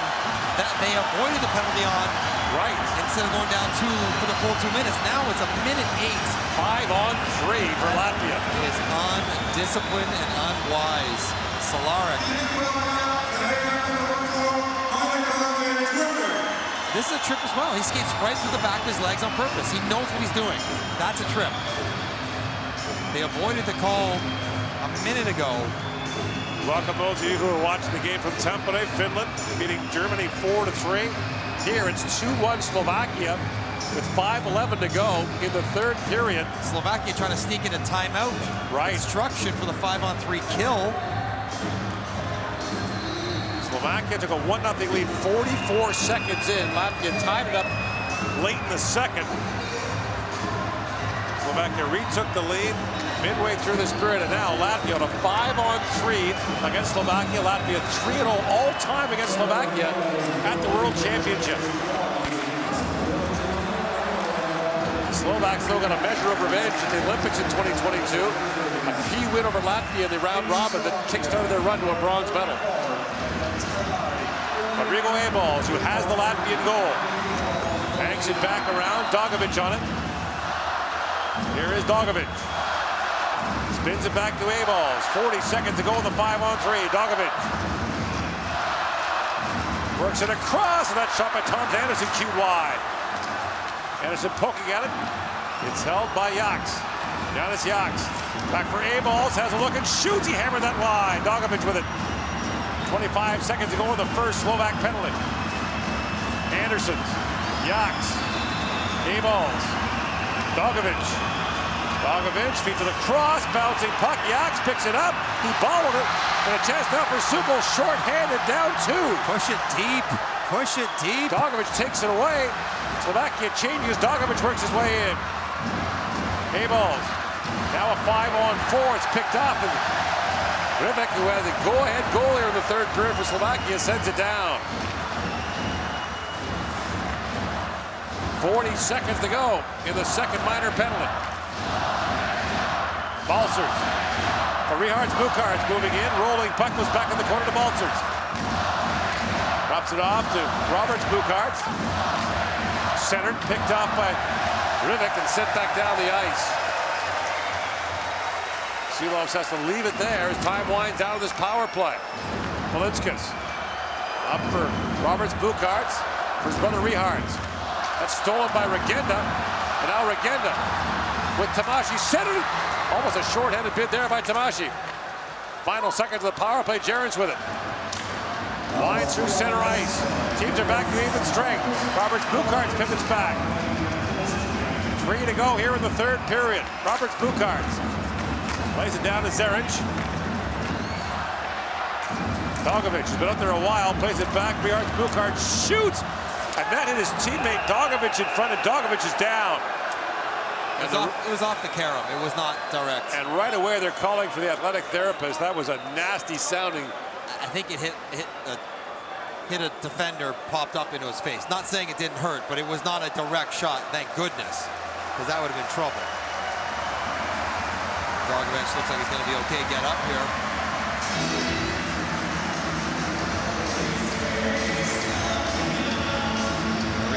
that they avoided the penalty on. Right. Instead of going down 2 for the full 2 minutes. Now it's a minute 8. 5-on-3 for Latvia. It is undisciplined and unwise. Cehlarik. This is a trip as well. He skates right through the back of his legs on purpose. He knows what he's doing. That's a trip. They avoided the call a minute ago. Welcome those of you who are watching the game from Tampere, Finland, beating Germany 4-3. Here it's 2-1 Slovakia with 5:11 to go in the third period. Slovakia trying to sneak in a timeout. Right. Instruction for the 5-on-3 kill. Slovakia took a 1-0 lead 44 seconds in. Latvia tied it up late in the second. Slovakia retook the lead midway through this period, and now Latvia on a 5-on-3 against Slovakia. Latvia 3-0 all-time against Slovakia at the World Championship. Slovaks still got a measure of revenge in the Olympics in 2022. A key win over Latvia in the round robin that kickstarted their run to a bronze medal. Rodrigo Eballs, who has the Latvian goal, hangs it back around. Dogovic on it. Here is Dogovic. Spins it back to Eballs. 40 seconds to go in the 5-on-3. Dogovic works it across, and that shot by Tom Anderson cued wide. Anderson poking at it. It's held by Jaks. Janis Jaks. Back for A-balls, has a look and shoots. He hammered that line. Dogovic with it. 25 seconds to go in the first Slovak penalty. Anderson, Jaks, A-balls. Dogovic. Dogovic feeds to the cross, bouncing puck. Jaks picks it up. He bobbled it. And a chance now for Sukol, short-handed, down 2. Push it deep. Push it deep. Dogovic takes it away. Slovakia changes. Dogovic works his way in. A-balls. Now a 5-on-4. It's picked up. And Rivek, who had the go-ahead goal here in the third period for Slovakia, sends it down. 40 seconds to go in the second minor penalty. Balcers. For Richards, Bukarts moving in. Rolling puck goes back in the corner to Balcers. Drops it off to Roberts, Bukarts. Centered, picked off by Rivek and sent back down the ice. Silovs has to leave it there as time winds down to this power play. Polinskas up for Roberts, Bukarts for his brother Richards. That's stolen by Regenda, and now Regenda with Tamashi centered. Almost a short-handed bid there by Tamashi. Final seconds of the power play, Jarens with it. Lines through center ice. Teams are back to even strength. Roberts, Bukarts pivots back. 3 to go here in the third period. Roberts, Bukarts lays it down to Zeric. Dogovic has been up there a while, plays it back. Richards, Bukarts shoots. And that hit his teammate Dogovic in front, and Dogovic is down. It was off the carom. It was not direct. And right away they're calling for the athletic therapist. That was a nasty sounding. I think it hit a defender, popped up into his face. Not saying it didn't hurt, but it was not a direct shot, thank goodness, because that would have been trouble. Dogovic looks like he's going to be okay. Get up here.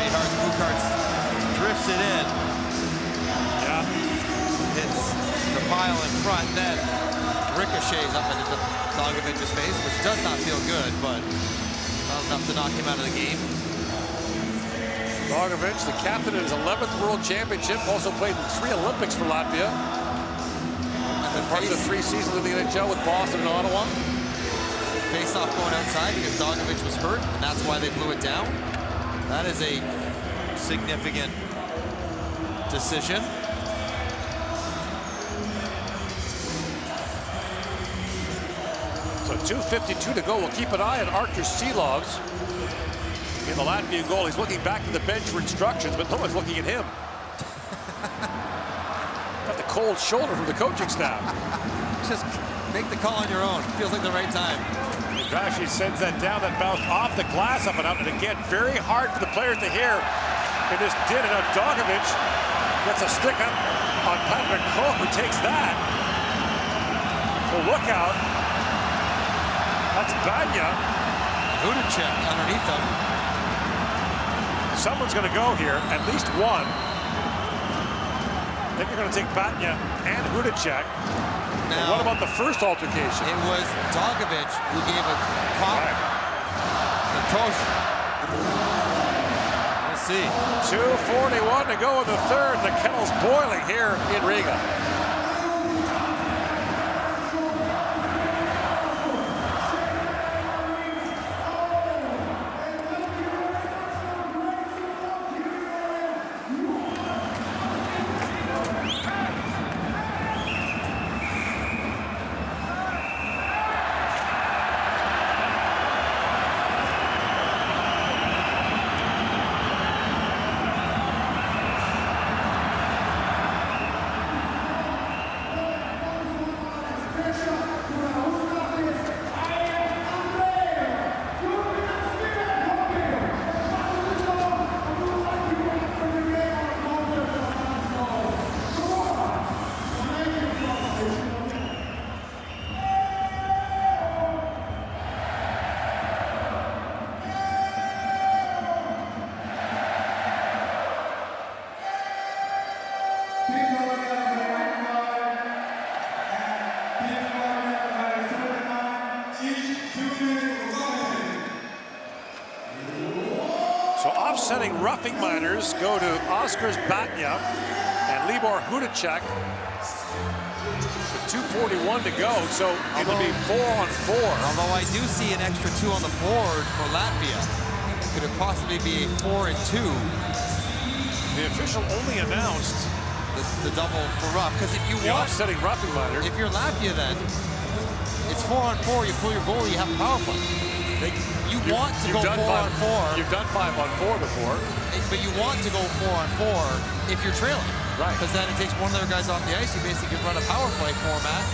Richards, Bukarts drifts it in. Yeah. Hits the pile in front, then ricochets up into Dogovic's face, which does not feel good, but not enough to knock him out of the game. Dogovic, the captain in his 11th World Championship, also played in 3 Olympics for Latvia. And part of the 3 seasons in the NHL with Boston and Ottawa. Face-off going outside because Dogovic was hurt, and that's why they blew it down. That is a significant decision. So 2:52 to go. We'll keep an eye on Artur Silovs in the Latvian goal. He's looking back to the bench for instructions, but no one's looking at him. Got the cold shoulder from the coaching staff. Just make the call on your own. Feels like the right time. Rashi sends that down, that bounce off the glass up and out, and again, very hard for the players to hear. It just did it. Now Dogovic gets a stick up on Patrick Koch, who takes that. Well, look out. That's Banya. Hudacek underneath him. Someone's going to go here, at least one. I think they're going to take Banya and Hudacek. Now, what about the first altercation? It was Dogovic who gave a pop to Koch. Let's see. 2:41 to go in the third. The kettle's boiling here in Riga. So offsetting roughing minors go to Oskars Batya and Libor Hudacek. 2:41 to go, so it'll be 4-on-4. Although I do see an extra 2 on the board for Latvia. Could it possibly be a 4-2? The official only announced the double for rough, because if you the want offsetting roughing minor. if you're Latvia, then it's 4-on-4. You pull your goalie, you have a power play. You want to go 4-on-4. You've done 5-on-4 before. But you want to go 4-on-4 if you're trailing. Right. Because then it takes one of their guys off the ice. You basically can run a power play format.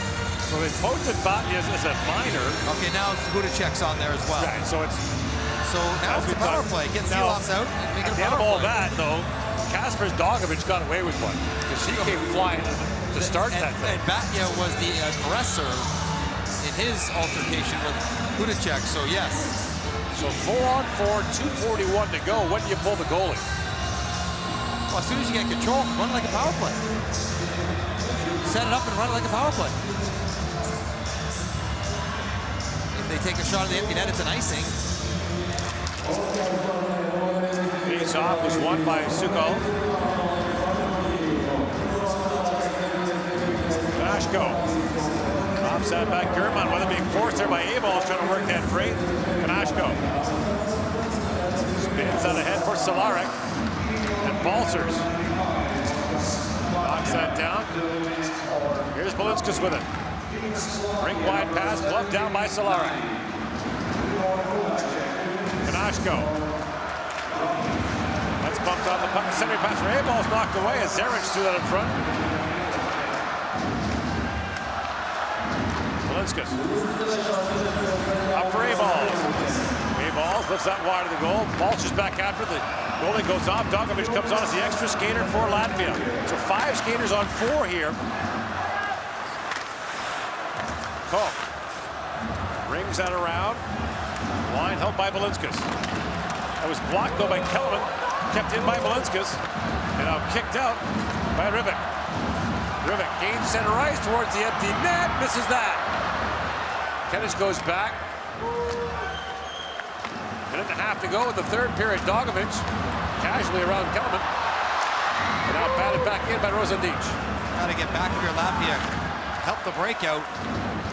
So they posted Batya as a minor. Okay, now Gudicek's on there as well. Right, so now it's a power play. Get Seeloffs out and make it a power play. All that, though, Kasper's Dogovic got away with one because he came flying to start that thing. And Batya was the aggressor in his altercation with Gudicek, so yes. So 4-on-4, 2:41 to go. When do you pull the goalie? Well, as soon as you get control, run it like a power play. Set it up and run it like a power play. If they take a shot at the empty net, it's an icing. Face-off was won by Suko. Kanashko. Drops that back. German, whether being forced there by Abel, trying to work that freight. Kanashko. Spins out ahead for Cehlarik. And Balcers. Knocks that down. Here's Belinskas with it. Rink wide pass, gloved down by Cehlarik. Kanashko. That's bumped off the puck. Center pass for Abel's knocked away as Zaric threw that in front. Belinskas. Up for Abels. Abels lifts that wide of the goal. Balchers back after the goalie goes off. Dogovic comes on as the extra skater for Latvia. So 5 skaters on 4 here. Koch rings that around. Line held by Belinskas. That was blocked though by Kellerman. Kept in by Belinskas. And now kicked out by Rivik. Rivik gains center ice towards the empty net. Misses that. Kennis goes back. Minute and a half to go in the third period. Dogovic casually around Kellerman. And now batted back in by Rosendic. Got to get back if you're Latvia. Help the breakout.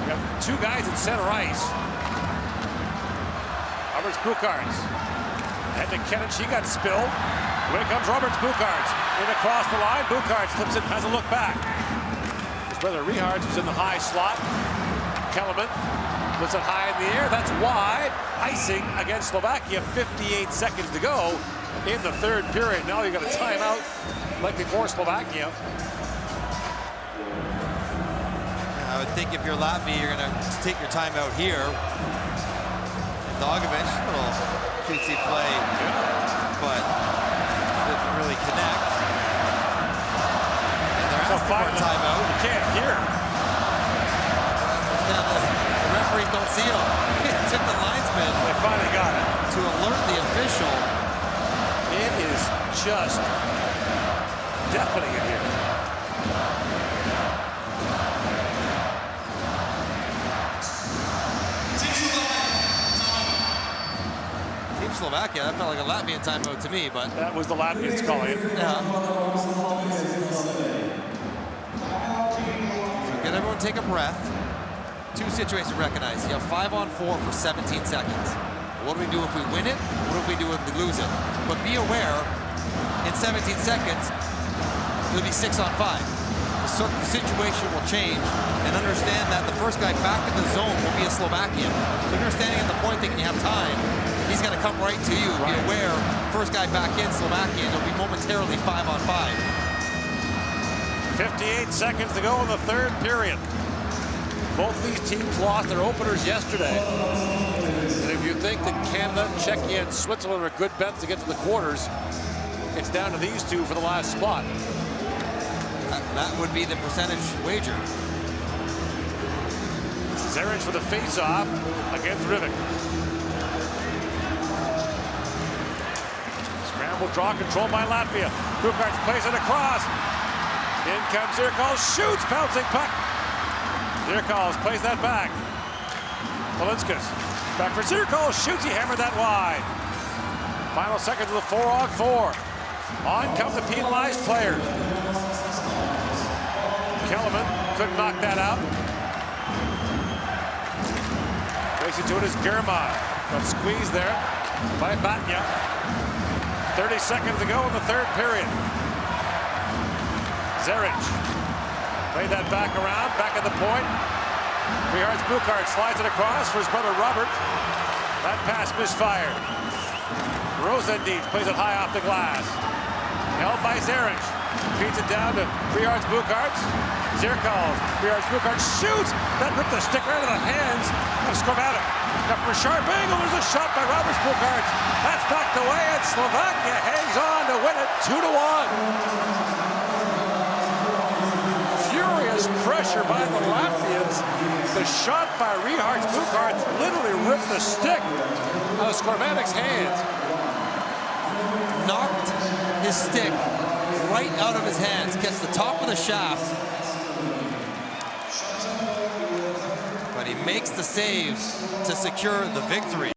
We got 2 guys in center ice. Roberts Bukarts. Head to Kennis. He got spilled. Here comes Roberts Bukarts. In across the line. Bukarts flips it, has a look back. His brother Rehards was in the high slot. Kellerman puts it high in the air. That's wide. Icing against Slovakia. 58 seconds to go in the third period. Now you got a timeout likely for Slovakia. I would think if you're Latvia, you're going to take your timeout here. Dogovic, a little cutesy play, but didn't really connect. And they're asking for a timeout. You can't hear. The referees don't see him. It took the linesman. They finally got it. To alert the official. It is just deafening in here. Slovakia, that felt like a Latvian timeout to me, but that was the Latvians calling it. Yeah. So get everyone take a breath. 2 situations recognized. You have 5-on-4 for 17 seconds. What do we do if we win it? What do we do if we lose it? But be aware, in 17 seconds, it'll be 6-on-5. The situation will change, and understand that the first guy back in the zone will be a Slovakian. So if you're standing at the point thinking you have time, he's going to come right to you. Be aware, first guy back in, Slovakian, it'll be momentarily 5-on-5. 58 seconds to go in the third period. Both these teams lost their openers yesterday. And if you think that Canada, Czechia, and Switzerland are good bets to get to the quarters, it's down to these 2 for the last spot. That would be the percentage wager. Zaric for the face-off against Rivik. Scramble draw controlled by Latvia. Bukarts plays it across. In comes Zirkals, shoots, pouncing puck. Zirkals plays that back. Belinskas back for Zirkals, shoots, he hammered that wide. Final seconds of the 4-on-4. On come the penalized players. Kellerman couldn't knock that out. Racing to it is Germán, but squeezed there by Batnya. 30 seconds to go in the third period. Zeric played that back around, back at the point. Buchart slides it across for his brother Robert. That pass misfired. Rosendietz plays it high off the glass. Held by Zeric. Feeds it down to Buchart. Zirkals. Buchart shoots. That ripped the stick right out of the hands of Skormatic. Now from a sharp angle, there's a shot by Buchart. That's knocked away, and Slovakia hangs on to win it 2-1. Furious pressure by the Latvians. The shot by Buchart literally ripped the stick out of Skormatic's hands. Knocked his stick right out of his hands, gets the top of the shaft. But he makes the save to secure the victory.